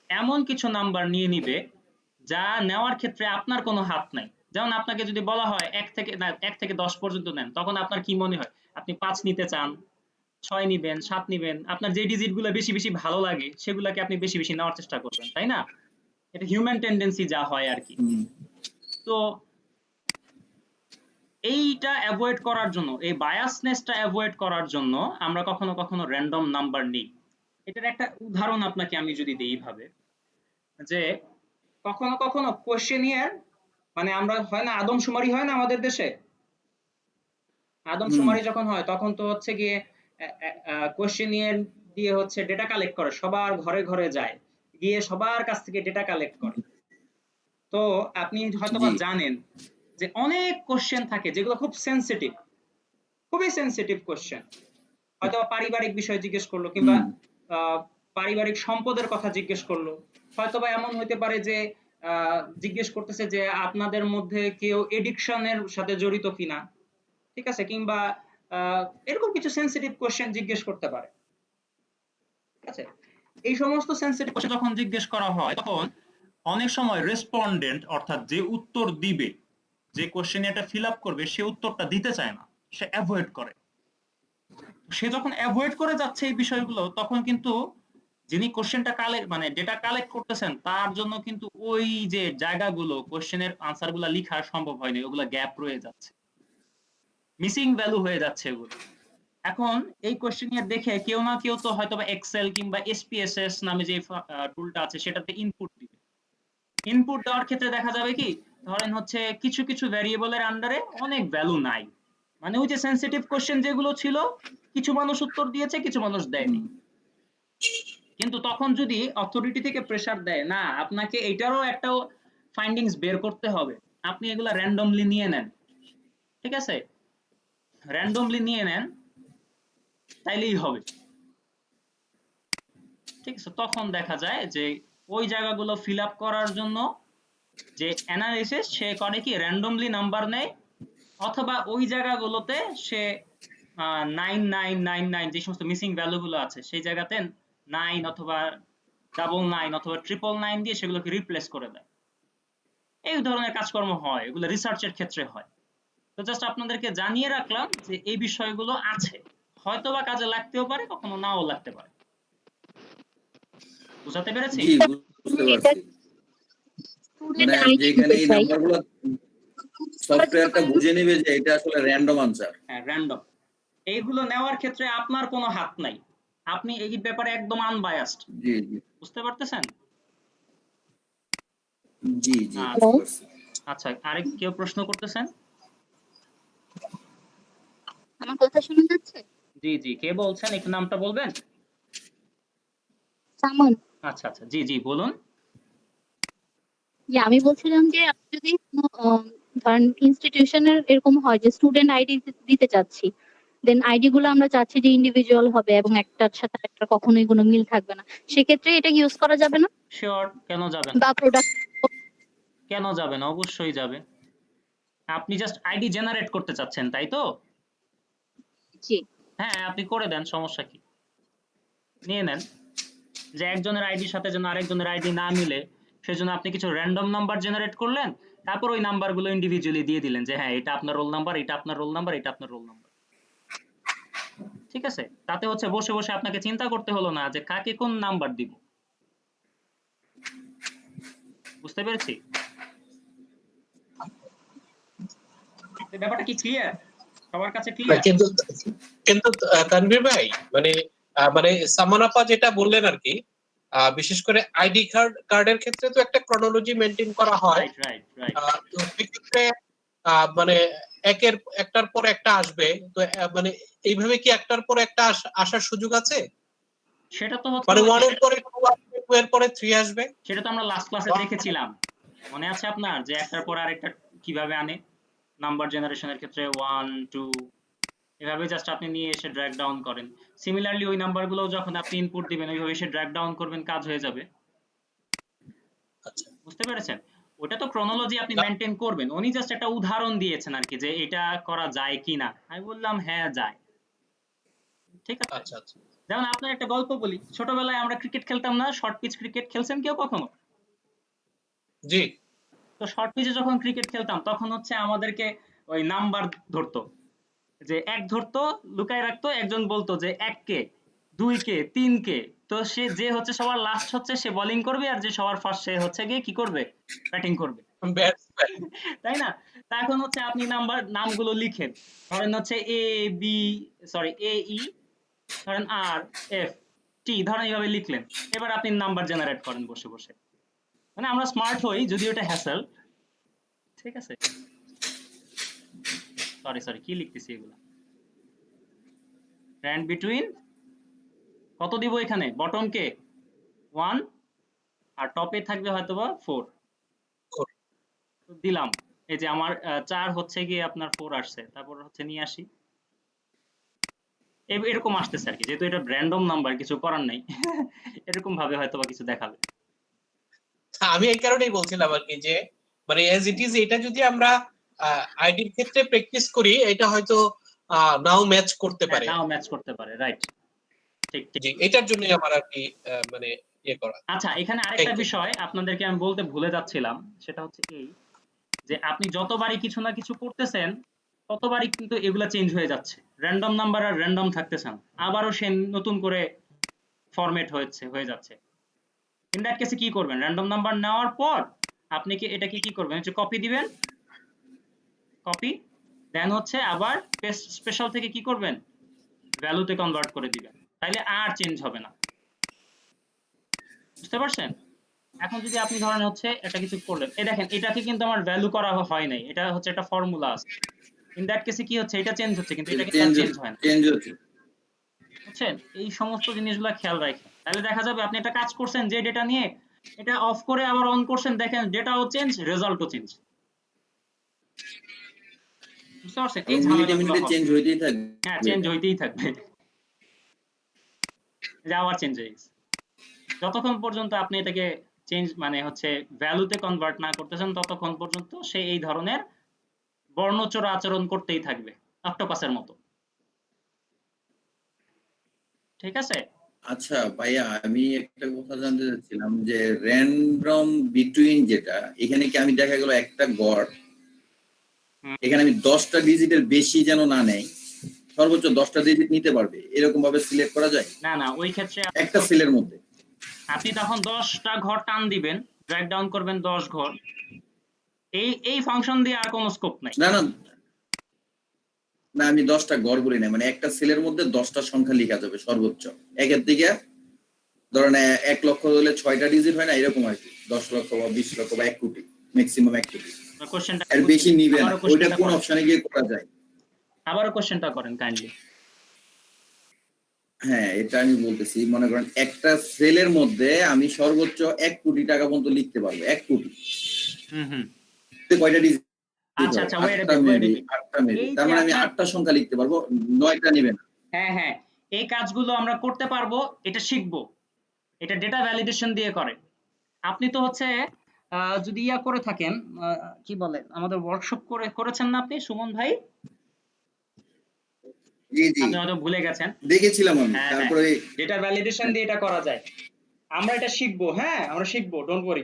এমন কিছু নাম্বার নিয়ে নিবে যা নেওয়ার ক্ষেত্রে আপনার কোনো হাত নাই। যেমন আপনাকে যদি বলা হয় 1 থেকে 10 পর্যন্ত নেন, তখন আপনার কি মনে হয়? আপনি 5 নিতে চান, 6 নিবেন, 7 নিবেন, আপনার যে ডিজিট গুলো বেশি বেশি ভালো লাগে সেগুলোকে আপনি বেশি বেশি নেওয়ার চেষ্টা করবেন, তাই না? এটা হিউম্যান টেন্ডেন্সি যা হয় আর কি। তো এইটা অ্যাভয়েড করার জন্য, এই বায়াসনেসটা অ্যাভয়েড করার জন্য আমরা কখনো কখনো র্যান্ডম নাম্বার নিই। এটার একটা উদাহরণ আপনাকে আমি যদি দেই ভাবে, যে কখনো কখনো কোশ্চেনিয়ার, মানে আমরা হয় না আদমশুমারি হয় না আমাদের দেশে, আদমশুমারি যখন হয় তখন তো হচ্ছে গিয়ে কোশ্চেনিয়ার দিয়ে হচ্ছে ডেটা কালেক্ট করে, সবার ঘরে ঘরে যায়, গিয়ে সবার কাছ থেকে ডেটা কালেক্ট করে। তো আপনি হয়তোবা জি। জানেন যে অনেক কোশ্চেন থাকে যেগুলো খুব সেনসিটিভ, খুবই সেনসিটিভ কোশ্চেন। হয়তো পারিবারিক বিষয় জিজ্ঞেস করলো, কিংবা পারিবারিক সম্পদের কথা জিজ্ঞেস করলো, হয়তোবা এমন হতে পারে যে জিজ্ঞেস করতেছে যে আপনাদের মধ্যে কেউ এডিকশনের সাথে জড়িত কিনা, ঠিক আছে, কিংবা এরকম কিছু সেনসিটিভ কোশ্চেন জিজ্ঞেস করতে পারে। ঠিক আছে, এই সমস্ত সেনসিটিভ কোশ্চেন যখন জিজ্ঞেস করা হয় তখন অনেক সময় রেসপন্ডেন্ট, অর্থাৎ যে উত্তর দিবে, যে কোশ্চেনিয়ারটা ফিল আপ করবে, সে উত্তরটা দিতে চায় না, সে অ্যাভয়েড করে। সে যখন অ্যাভয়েড করে যাচ্ছে এই বিষয়গুলো, তখন কিন্তু যিনি কোশ্চেনটা কালেক্ট, মানে ডেটা কালেক্ট করতেছেন, তার জন্য কিন্তু ওই যে জায়গাগুলো কোশ্চেনের আনসারগুলো লেখা সম্ভব হয়নি, ওগুলো গ্যাপ রয়ে যাচ্ছে, মিসিং ভ্যালু হয়ে যাচ্ছে এগুলো। এখন এই কোশ্চেনিয়ার দেখে কেউ না কেউ তো হয়তো বা এক্সেল কিংবা এসপিএসএস নামে যে টুলটা আছে সেটাতে ইনপুট দিবে। ইনপুট দেওয়ার ক্ষেত্রে দেখা যাবে কি, ধরেন হচ্ছে কিছু কিছু ভ্যারিয়েবলের আন্ডারে অনেক ভ্যালু নাই, মানে ওই যে সেনসিটিভ কোশ্চেন যেগুলো ছিল, কিছু মানুষ উত্তর দিয়েছে, কিছু মানুষ দেয়নি। কিন্তু তখন যদি অথরিটি থেকে প্রেসার দেয়, না আপনাকে এটারও একটা ফাইন্ডিংস বের করতে হবে, আপনি এগুলা র্যান্ডমলি নিয়ে নেন, ঠিক আছে, র্যান্ডমলি নিয়ে নেন, তাইলেই হবে। ঠিক আছে, তখন দেখা যায় যে ওই জায়গাগুলো ফিল আপ করার জন্য যে অ্যানালিসিস সে করে কি, র্যান্ডমলি নাম্বার নেয়, অথবা ওই জায়গাগুলোতে সে 9999 যে সমস্ত মিসিং ভ্যালুগুলো আছে সেই জায়গাতে 9 অথবা 99 অথবা 999 দিয়ে সেগুলোকে রিপ্লেস করে দেয়। এই ধরনের কাজকর্ম হয়, এগুলো রিসার্চের ক্ষেত্রে হয়। তো জাস্ট আপনাদেরকে জানিয়ে রাখলাম যে এই বিষয়গুলো আছে, হয়তোবা কাজে লাগতেও পারে, কখনো নাও লাগতে পারে। বুঝাতে পেরেছি? জি, বুঝতে পারছি। মানে যেখানে এই নাম্বারগুলো সফটওয়্যারটা বুঝে নেবে যে এটা আসলে র্যান্ডম আনসার। হ্যাঁ, র্যান্ডম। এইগুলো নেওয়ার ক্ষেত্রে আপনার কোনো হাত নাই, আপনি এই ব্যাপারে একদম আনবায়াসড। জি জি বুঝতে পারতেছেন? জি জি আচ্ছা। বুঝতে পারছি। আচ্ছা, আরেক কেউ প্রশ্ন করতেছেন? আমার কথা শোনা যাচ্ছে? জি জি, কে বলছেন একটু নামটা বলবেন? সামন। আচ্ছা আচ্ছা, জি জি বলুন। আমি বলছিলাম যে আপনি যদি কোনো, ধরেন ইনস্টিটিউশনের এরকম হয় যে স্টুডেন্ট আইডি দিতে চাচ্ছি, দেন আইডি গুলো আমরা চাচ্ছি যে ইন্ডিভিজুয়াল হবে এবং একটার সাথে একটা কখনোই কোনো মিল থাকবে না, সেক্ষেত্রে এটা ইউজ করা যাবে না? শিওর, কেন যাবে না? বা প্রোডাক্ট? কেন যাবে না? অবশ্যই যাবে। আপনি জাস্ট আইডি জেনারেট করতে চাচ্ছেন, তাই তো? জি। হ্যাঁ, আপনি করে দেন, সমস্যা কি? নিয়ে নেন। যে একজনের আইডির সাথে যেন আরেকজনের আইডি না মিলে, সেজন্য আপনি কিছু র্যান্ডম নাম্বার জেনারেট করলেন, তারপর ওই নাম্বারগুলো ইন্ডিভিজুয়ালি দিয়ে দিলেন যে হ্যাঁ, এটা আপনার রোল নাম্বার, এটা আপনার রোল নাম্বার, এটা আপনার রোল নাম্বার। ঠিক আছে? তাতে হচ্ছে বসে বসে আপনাকে চিন্তা করতে হলো না যে কাকে কোন নাম্বার দিব। বুঝতে পেরেছি? ব্যাপারটা কি ক্লিয়ার? সবার কাছে না, ক্লিয়ার? কিন্তু কিন্তু তানভীর ভাই, মানে মানে সামানাপা যেটা বললেন আর কি, বিশেষ করে আইডি কার্ডের ক্ষেত্রে তো একটা ক্রনোলজি মেনটেন করা হয়। Right right right. তো সেক্ষেত্রে মানে একটার পর একটা আসবে, তো মানে এইভাবে কি একটার পর একটা আসার সুযোগ আছে? সেটা তো মানে হচ্ছে 1 এর পরে 2 আসবে, 2 এর পরে 3 আসবে? সেটা তো আমরা লাস্ট ক্লাসে দেখেছিলাম। মনে আছে আপনার যে একটার পর আরেকটা কিভাবে আনে? নাম্বার জেনারেশনের ক্ষেত্রে 1 2 এভাবে জাস্ট আপনি নিয়ে এসে ড্র্যাগ ডাউন করেন। সিমিলারলি ওই নাম্বারগুলো যখন আপনি ইনপুট দিবেন ওইভাবে এসে ড্র্যাগ ডাউন করবেন, কাজ হয়ে যাবে। আচ্ছা, বুঝতে পেরেছেন? ওটা তো ক্রোনোলজি আপনি মেনটেন করবেন। উনি জাস্ট একটা উদাহরণ দিয়েছেন আর কি যে এটা করা যায় কিনা। আমি বললাম হ্যাঁ যায়। ঠিক আছে? আচ্ছা, আচ্ছা। যেমন আপনার একটা গল্প বলি। ছোটবেলায় আমরা ক্রিকেট খেলতাম না? শর্ট পিচ ক্রিকেট খেলছেন কেউ কখনো? জি। তো শর্ট পিচে যখন ক্রিকেট খেলতাম তখন হচ্ছে আমাদেরকে ওই নাম্বার ধরতো। যে ১ ধরতো, লুকায় রাখতো, একজন বলতো যে ১ কে, ২ কে, ৩ কে। তো সে যে হচ্ছে সবার লাস্ট হচ্ছে সে বোলিং করবে, আর যে সবার ফার্স্ট সে হচ্ছে গিয়ে কি করবে? ব্যাটিং করবে। ব্যাটসম্যান। তাই না? তা এখন হচ্ছে আপনি নামগুলো লিখেন। ধরেন হচ্ছে এ ই, ধরেন আর এফ টি, ধরেন এইভাবে লিখলেন। এবার আপনি নাম্বার জেনারেট করেন বসে বসে। মানে আমরা স্মার্ট হই, যদিও এটা হ্যাসেল। ঠিক আছে? সরি কি লিখতেছি এগুলা? র্যান্ড বিটুইন কত দিব এখানে? বটম কে 1 আর টপে থাকবে হয়তোবা 4। তো দিলাম। এই যে আমার 4 হচ্ছে গিয়ে আপনার 4 আসছে। তারপর হচ্ছে নিয়ে আসি। এরকম আসতেছে আর কি, যেহেতু এটা র্যান্ডম নাম্বার, কিছু করার নাই। এরকম ভাবে হয়তোবা কিছু দেখাবে। আমি এই কারণেই বলছিলাম আর কি যে মানে এজ ইট ইজ এটা যদি আমরা আইডির ক্ষেত্রে প্র্যাকটিস করি, এটা হয়তো নাও ম্যাচ করতে পারে। নাও ম্যাচ করতে পারে, রাইট। ঠিক ঠিক। জি, এটার জন্যই আমার আর কি মানে ইয়ে করা। আচ্ছা, এখানে আরেকটা Thank you. বিষয় আপনাদেরকে আমি বলতে ভুলে যাচ্ছিলাম, সেটা হচ্ছে এই যে আপনি যতবারই কিছু না কিছু করতেছেন ততবারই কিন্তু এগুলা চেঞ্জ হয়ে যাচ্ছে। র্যান্ডম নাম্বার আর র্যান্ডম থাকতেছে না, আবারও সে নতুন করে ফরম্যাট হয়ে যাচ্ছে। ইন দ্যাট কেসে কি করবেন? র্যান্ডম নাম্বার নেওয়ার পর আপনি কি এটাকে কি করবেন? হচ্ছে কপি দিবেন, কপি, দেন হচ্ছে আবার স্পেশাল থেকে কি করবেন? ভ্যালুতে কনভার্ট করে দিবেন। তাইলে আর চেঞ্জ হবে না। বুঝতে পারছেন? এখন যদি আপনি ধরেন হচ্ছে একটা কিছু করলেন, এই দেখেন এটাকে কিন্তু আমার ভ্যালু করা হয় নাই, এটা হচ্ছে একটা ফর্মুলা আছে। ইন দ্যাট কেসে কি হচ্ছে? এটা চেঞ্জ হচ্ছে কিন্তু এটা কিন্তু আর চেঞ্জ হয় না। চেঞ্জ হচ্ছে। বুঝছেন? এই সমস্ত জিনিসগুলো খেয়াল রাখেন। তাহলে দেখা যাবে আপনি একটা কাজ করছেন যে ডেটা নিয়ে, এটা অফ করে আবার অন করছেন, দেখেন ডেটাও চেঞ্জ, রেজাল্টও চেঞ্জ। বুঝতে পারছেন? এই মিনিটে ঝামেলাগুলো মিনিটে চেঞ্জ হইতেই থাকবে। হ্যাঁ, চেঞ্জ হইতেই থাকবে। যে আবার চেঞ্জ হয়ে গেছে। যতক্ষণ পর্যন্ত আপনি এটাকে চেঞ্জ মানে হচ্ছে ভ্যালুতে কনভার্ট না করতেছেন ততক্ষণ পর্যন্ত সে এই ধরনের বর্ণচোরা আচরণ করতেই থাকবে, অক্টোপাসের মতো। ঠিক আছে? আচ্ছা ভাইয়া, আমি একটা কথা জানতে চাচ্ছিলাম যে র্যান্ডম বিটুইন যেটা, এখানে কি আমি দেখা গেল একটা গড়, এখানে আমি 10টা ডিজিটের বেশি যেন না নেই, সর্বোচ্চ 10টা ডিজিট নিতে পারবে এরকম ভাবে সিলেক্ট করা যায়? না, ওই ক্ষেত্রে একটা সেলের মধ্যে আপনি তখন 10টা ঘর টান দিবেন, ড্র্যাগ ডাউন করবেন 10 ঘর, এই ফাংশন দিয়ে আর কোনো স্কোপ নাই। না না না, আমি 10টা গড় বলি না, মানে একটা সেলের মধ্যে 10টা সংখ্যা লেখা যাবে সর্বোচ্চ। একের দিকে ধরেন 1 লক্ষ হলে 6টা ডিজিট হয় না, এরকম আর কি, 10 লক্ষ বা 20 লক্ষ বা 1 কোটি, ম্যাক্সিমাম 1 কোটি, কোশ্চেনটা এর বেশি নিবে না। আবারও ওইটা কোশ্চেনটা কোন করেন, অপশনে গিয়ে করা যায়? আবারও কোশ্চেনটা করেন কাইন্ডলি। হ্যাঁ, এটা আমি বলতেছি, মনে করেন একটা সেলের মধ্যে আমি সর্বোচ্চ 1 কোটি টাকা পর্যন্ত লিখতে পারবো। 1 কোটি হুম কয়টা ডিজিট আচ্ছা হবে? আচ্ছা, ওয়েট আ 8টা বিট, মেবি, 8টা মেবি, এই তার যে মানে আমি আপনার 8টা সংখ্যা লিখতে পারবো, 9টা নিবে না। হ্যাঁ, এই কাজগুলো আমরা করতে পারবো, এটা শিখবো, এটা ডেটা ভ্যালিডেশন দিয়ে করে। আপনি তো হচ্ছে যদি ইয়া করে থাকেন, কি বলে, আমাদের ওয়ার্কশপ করেছেন না আপনি সুমন ভাই? জি জি, আপনি হয়তো ভুলে গেছেন। দেখেছিলাম আমি। হ্যাঁ, তারপরে ডেটা ভ্যালিডেশন দিয়ে এটা করা যায়। আমরা এটা শিখবো, হ্যাঁ আমরা শিখবো, ডোন্ট ওয়ারি,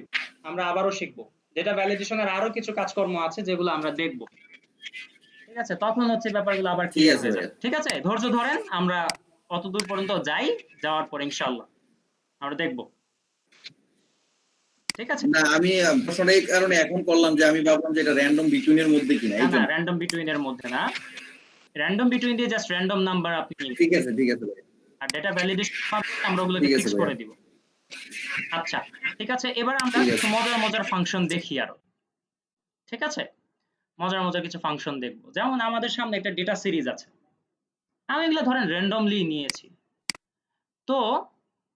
আমরা আবারও শিখবো। ডেটা ভ্যালিডেশনের আরো কিছু কাজকর্ম আছে যেগুলো আমরা দেখবো, ঠিক আছে? তখন হচ্ছে ব্যাপারগুলো আবার ঠিক ক্লিয়ার আছে হয়ে ভাই। যাবে, ঠিক আছে? ধৈর্য ধরেন, আমরা অতদূর পর্যন্ত যাই, যাওয়ার পর ইনশাআল্লাহ আমরা দেখবো, ঠিক আছে? না, আমি প্রশ্নটা এই কারণে এখন করলাম যে আমি ভাবলাম যে এটা র্যান্ডম বিটুইনের মধ্যে কিনা, এই না জন্য। র্যান্ডম বিটুইন এর মধ্যে না, র্যান্ডম বিটুইন দিয়ে জাস্ট র্যান্ডম নাম্বার আপনি নিন, ঠিক আছে ভাই, আর ডেটা ভ্যালিডেশন আমরা ওগুলোকে ঠিক আছে ফিক্স ভাই। করে দিব। আচ্ছা, ঠিক আছে, এবার আমরা ঠিক কিছু আছে। মজার ফাংশন দেখি আরো, ঠিক আছে? মজার কিছু ফাংশন দেখবো। যেমন আমাদের সামনে একটা ডেটা সিরিজ আছে, আমি এগুলো ধরেন র্যান্ডমলি নিয়েছি। তো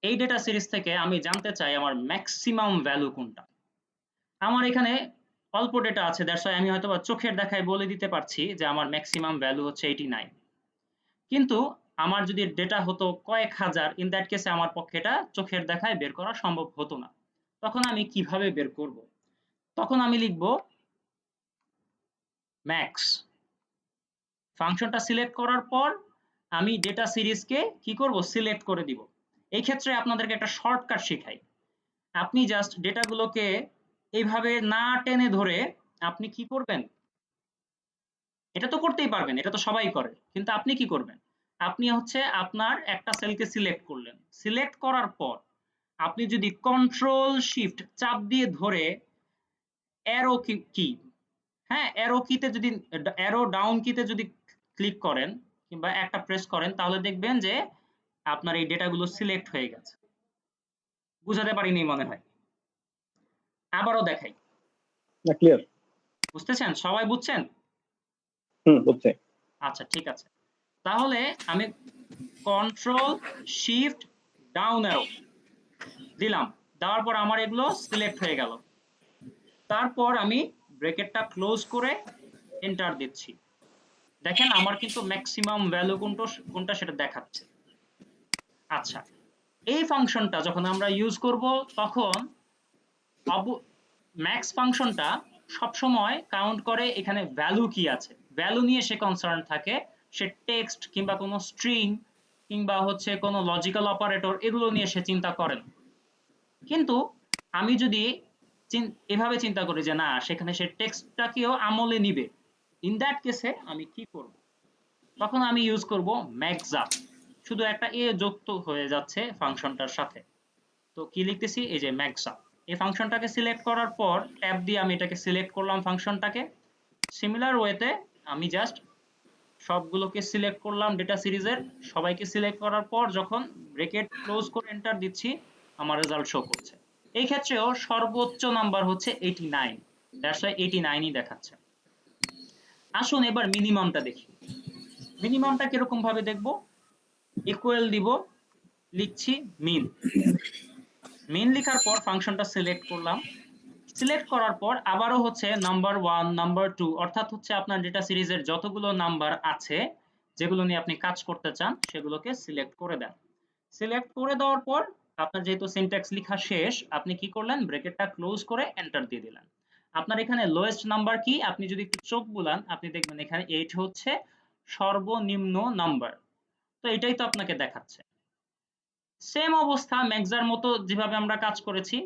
এই ডেটা সিরিজ থেকে আমি জানতে চাই আমার ম্যাক্সিমাম ভ্যালু কোনটা। আমার এখানে অল্প ডেটা আছে, দ্যাটস ওয়াই আমি হয়তো চোখের দেখায় বলে দিতে পারছি যে আমার ম্যাক্সিমাম ভ্যালু হচ্ছে 89। কিন্তু আমার যদি ডেটা হতো কয়েক হাজার, ইন দ্যাট কেসে আমার পক্ষে এটা চোখের দেখায় বের করা সম্ভব হতো না। তখন আমি কিভাবে বের করব? তখন আমি লিখব ম্যাক্স, ফাংশনটা সিলেক্ট করার পর আমি ডেটা সিরিজকে কি করব, সিলেক্ট করে দিব। এই ক্ষেত্রে আপনাদেরকে একটা শর্টকাট শেখাই। আপনি জাস্ট ডেটাগুলোকে এইভাবে না টেনে ধরে আপনি কি করবেন, এটা তো করতেই পারবেন, এটা তো সবাই করে, কিন্তু আপনি কি করবেন, আপনি হচ্ছে আপনার একটা সেলকে সিলেক্ট করলেন, সিলেক্ট করার পর আপনি যদি কন্ট্রোল শিফট চাপ দিয়ে ধরে অ্যারো কি, হ্যাঁ অ্যারো কিতে যদি, অ্যারো ডাউন কিতে যদি ক্লিক করেন কিংবা একটা প্রেস করেন, তাহলে দেখবেন যে আপনার এই ডেটাগুলো সিলেক্ট হয়ে গেছে। বুঝাতে পারিনি মনে হয়, আবারও দেখাই। না, ক্লিয়ার। বুঝতেছেন? সবাই বুঝছেন? বুঝছে। আচ্ছা, ঠিক আছে। তাহলে আমি কন্ট্রোল শিফট ডাউন অ্যারো দিলাম, দেওয়ার পর আমার এগুলো সিলেক্ট হয়ে গেল। তারপর আমি ব্র্যাকেটটা ক্লোজ করে এন্টার দিচ্ছি। দেখেন আমার কিন্তু ম্যাক্সিমাম ভ্যালু কোনটা সেটা দেখাচ্ছে। আচ্ছা, এই ফাংশনটা যখন আমরা ইউজ করব তখন ম্যাক্স ফাংশনটা সবসময় কাউন্ট করে এখানে ভ্যালু কি আছে, ভ্যালু নিয়ে সে কনসার্ন থাকে। সে টেক্সট কিংবা কোনো স্ট্রিং কিংবা হচ্ছে কোনো লজিক্যাল অপারেটর এগুলো নিয়ে সে চিন্তা করেন। কিন্তু আমি যদি এভাবে চিন্তা করি যে না, সেখানে সে টেক্সটটাকেও আমলে নিবে, ইন দ্যাট কেসে আমি কি করব, তখন আমি ইউজ করব ম্যাক্সআপ। শুধু একটা এ যুক্ত হয়ে যাচ্ছে ফাংশনটার সাথে। তো কি লিখতেছি, এই যে ম্যাক্সআপ। এই ফাংশনটাকে সিলেক্ট করার পর ট্যাব দিয়ে আমি এটাকে সিলেক্ট করলাম ফাংশনটাকে। সিমিলার ওয়েতে আমি জাস্ট সবগুলোকে সিলেক্ট করলাম ডেটা সিরিজের, সবাইকে সিলেক্ট করার পর যখন ব্র্যাকেট ক্লোজ করে এন্টার দিচ্ছি আমার রেজাল্ট শো করছে। এই ক্ষেত্রেও সর্বোচ্চ নাম্বার হচ্ছে 89, দ্যাটস ওয়াই 89ই দেখাচ্ছে। আসুন এবার মিনিমামটা দেখি। মিনিমামটা কিরকম ভাবে দেখব, ইকুয়াল দিব, লিখছি মিন। মিন লেখার পর ফাংশনটা সিলেক্ট করলাম, সিলেক্ট করার পর আবারও হচ্ছে নাম্বার 1 নাম্বার 2 অর্থাৎ হচ্ছে আপনার ডেটা সিরিজের যতগুলো নাম্বার আছে যেগুলো নিয়ে আপনি কাজ করতে চান সেগুলোকে সিলেক্ট করে দেন। সিলেক্ট করে দেওয়ার পর আপনার যেহেতু সিনট্যাক্স লেখা শেষ, আপনি কি করলেন, ব্র্যাকেটটা ক্লোজ করে এন্টার দিয়ে দিলেন। আপনার এখানে লোয়েস্ট নাম্বার কি, আপনি যদি একটু চোখ বুলান আপনি দেখবেন এখানে 8 হচ্ছে সর্বনিম্ন নাম্বার। তো এটাই তো আপনাকে দেখাচ্ছে। সেম অবস্থা ম্যাক্সার মতো যেভাবে আমরা কাজ করেছি,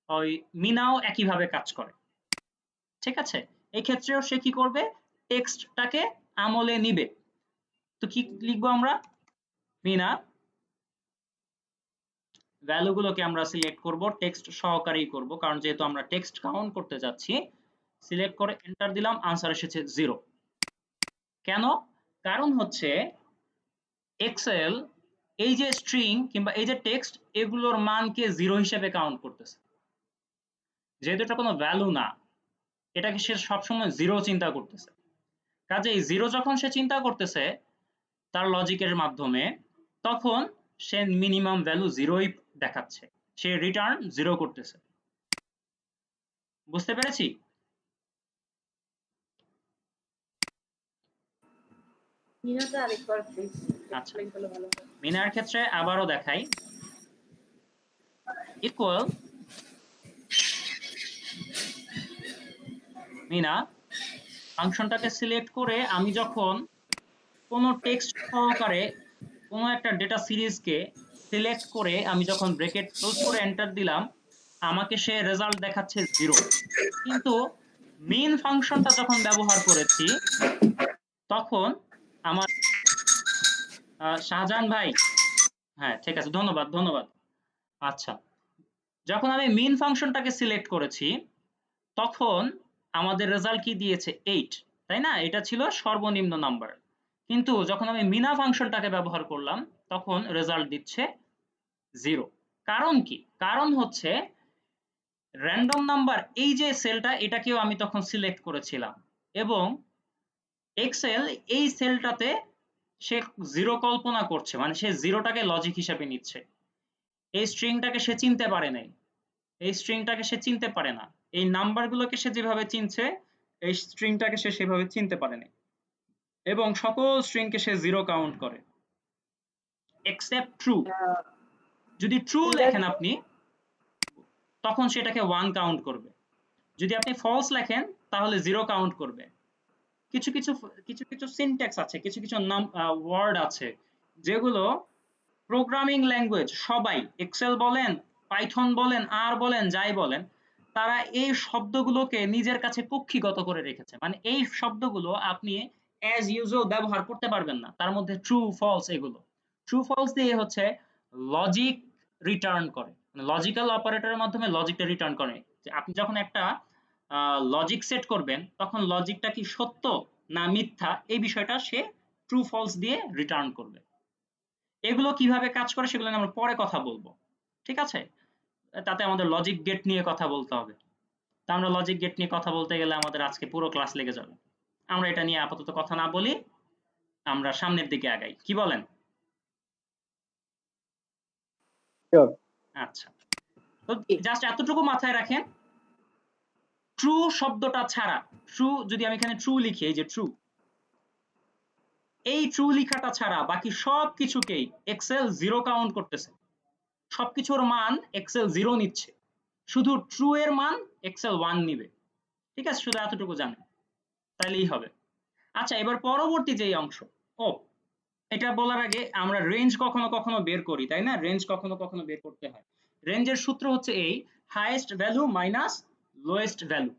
ওই মিনাও একইভাবে কাজ করে, ঠিক আছে? এই ক্ষেত্রেও সে কি করবে, টেক্সটটাকে আমলে নিবে। তো কি লিখবো আমরা, মিনা ভ্যালুগুলোকে আমরা সিলেক্ট করব, টেক্সট সহকারেই করব, কারণ যেহেতু আমরা টেক্সট কাউন্ট করতে যাচ্ছি সিলেক্ট করে এন্টার দিলাম, আনসার এসেছে 0। কেন? কারণ হচ্ছে এক্সেল এই যে স্ট্রিং কিংবা এই যে টেক্সট এগুলোর মানকে 0 হিসেবে কাউন্ট করতেছে। যেহেতু এটা কোনো ভ্যালু না, এটাকে সে সবসময় 0 চিন্তা করতেছে। কাজেই 0 যখন সে চিন্তা করতেছে তার লজিকের মাধ্যমে, তখন সে মিনিমাম ভ্যালু 0ই দেখাচ্ছে, সে রিটার্ন 0 করতেছে। বুঝতে পেরেছি? মিনাটা আরেকবার প্লিজ আচ্ছা। এক্সপ্লেইন করলে ভালো হয়। মিনার ক্ষেত্রে আবারও দেখাই, ইকুয়াল মিনা ফাংশনটাকে সিলেক্ট করে আমি যখন কোনো টেক্সট সহকারে কোনো একটা ডেটা সিরিজকে সিলেক্ট করে আমি যখন ব্র্যাকেট ক্লোজ করে এন্টার দিলাম, আমাকে সে রেজাল্ট দেখাচ্ছে 0। কিন্তু মেইন ফাংশনটা যখন ব্যবহার করেছি তখন আমার শাহজাহান ভাই, হ্যাঁ ঠিক আছে, ধন্যবাদ ধন্যবাদ। আচ্ছা, যখন আমি মেইন ফাংশনটাকে সিলেক্ট করেছি তখন আমাদের রেজাল্ট কি দিয়েছে 8, তাই না? এটা ছিল সর্বনিম্ন নাম্বার। কিন্তু যখন আমি মিনা ফাংশনটাকে ব্যবহার করলাম তখন রেজাল্ট দিচ্ছে 0। কারণ কি? কারণ হচ্ছে র্যান্ডম নাম্বার এই যে সেলটা, এটাকেও আমি তখন সিলেক্ট করেছিলাম এবং এক্সেল এই সেলটাতে সে 0 কল্পনা করছে, মানে সে 0টাকে লজিক হিসেবে নিচ্ছে। এই স্ট্রিংটাকে সে চিনতে পারে নাই, এই স্ট্রিংটাকে সে চিনতে পারে না, এই নাম্বারগুলোকে সে যেভাবে চিনছে এই স্ট্রিংটাকে সে সেভাবে চিনতে পারে না, এবং সকল স্ট্রিংকে সে 0 কাউন্ট করে এক্সেপ্ট ট্রু। যদি ট্রু লেখেন আপনি তখন সেটাকে 1 কাউন্ট করবে, যদি আপনি ফলস লেখেন তাহলে 0 কাউন্ট করবে। কিছু কিছু কিছু কিছু সিনট্যাক্স আছে, কিছু কিছু ওয়ার্ড আছে যেগুলো প্রোগ্রামিং ল্যাঙ্গুয়েজ সবাই, এক্সেল বলেন, পাইথন বলেন, আর বলেন, যাই বলেন, তারা এই শব্দগুলোকে নিজের কাছে কক্ষিগত করে রেখেছে। মানে এই শব্দগুলো আপনি অ্যাজ ইউজুয়াল ব্যবহার করতে পারবেন না। তার মধ্যে ট্রু ফলস, এগুলো ট্রু ফলস দিয়ে হচ্ছে লজিক রিটার্ন করে, মানে লজিক্যাল অপারেটরের মাধ্যমে লজিকটা রিটার্ন করে। যে আপনি যখন একটা লজিক সেট করবেন তখন লজিকটা কি সত্য না মিথ্যা এই বিষয়টা সে ট্রু ফলস দিয়ে রিটার্ন করবে। এগুলো কিভাবে কাজ করে সেগুলো নিয়ে আমরা পরে কথা বলবো, ঠিক আছে? তাতে আমাদের লজিক গেট নিয়ে কথা বলতে হবে। তা আমরা লজিক গেট নিয়ে কথা বলতে গেলে আমাদের আজকে পুরো ক্লাস লেগে যাবে। আমরা এটা নিয়ে আপাতত কথা না বলি, আমরা সামনের দিকে আগাই, কি বলেন? Sure. আচ্ছা, তো জাস্ট এতটুকু মাথায় রাখেন, ট্রু শব্দটা ছাড়া, ট্রু যদি আমি এখানে ট্রু লিখি, এই যে ট্রু, এই ট্রু লেখাটা ছাড়া বাকি সব কিছুকেই এক্সেল 0 কাউন্ট করতেছে। সবকিছুর মান এক্সেল 0 নিচ্ছে, শুধু ট্রু এর মান এক্সেল 1 নিবে। ঠিক আছে, শুধু এতটুকু জানেন তাইলেই হবে। আচ্ছা, এবার পরবর্তী যেই অংশ, ও এটা বলার আগে আমরা রেঞ্জ কখনো কখনো বের করি, তাই না? রেঞ্জ কখনো কখনো বের করতে হয়। রেঞ্জের সূত্র হচ্ছে এই, highest value minus lowest value.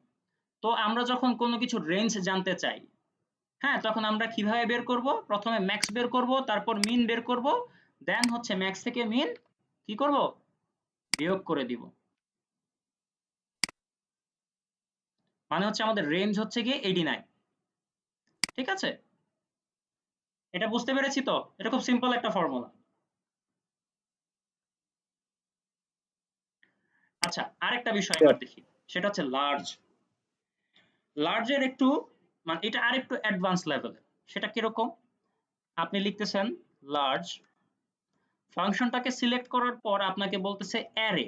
তো আমরা যখন কোনো কিছু রেঞ্জ জানতে চাই, হ্যাঁ, তখন আমরা কিভাবে বের করব? প্রথমে ম্যাক্স বের করব, তারপর মিন বের করব, দেন হচ্ছে ম্যাক্স থেকে মিন কি করব? বিয়োগ করে দিব। মানে হচ্ছে আমাদের রেঞ্জ হচ্ছে গিয়ে 89। ঠিক আছে, এটা বুঝতে পেরেছি তো? এটা খুব সিম্পল একটা ফর্মুলা। আচ্ছা, আরেকটা বিষয় এবার দেখি, সেটা হচ্ছে লার্জ। লার্জের একটু মানে এটা আরেকটু অ্যাডভান্স লেভেল। সেটা কিরকম? আপনি লিখতেছেন লার্জ, ফাংশনটাকে সিলেক্ট করার পর আপনাকে বলতেছে অ্যারে।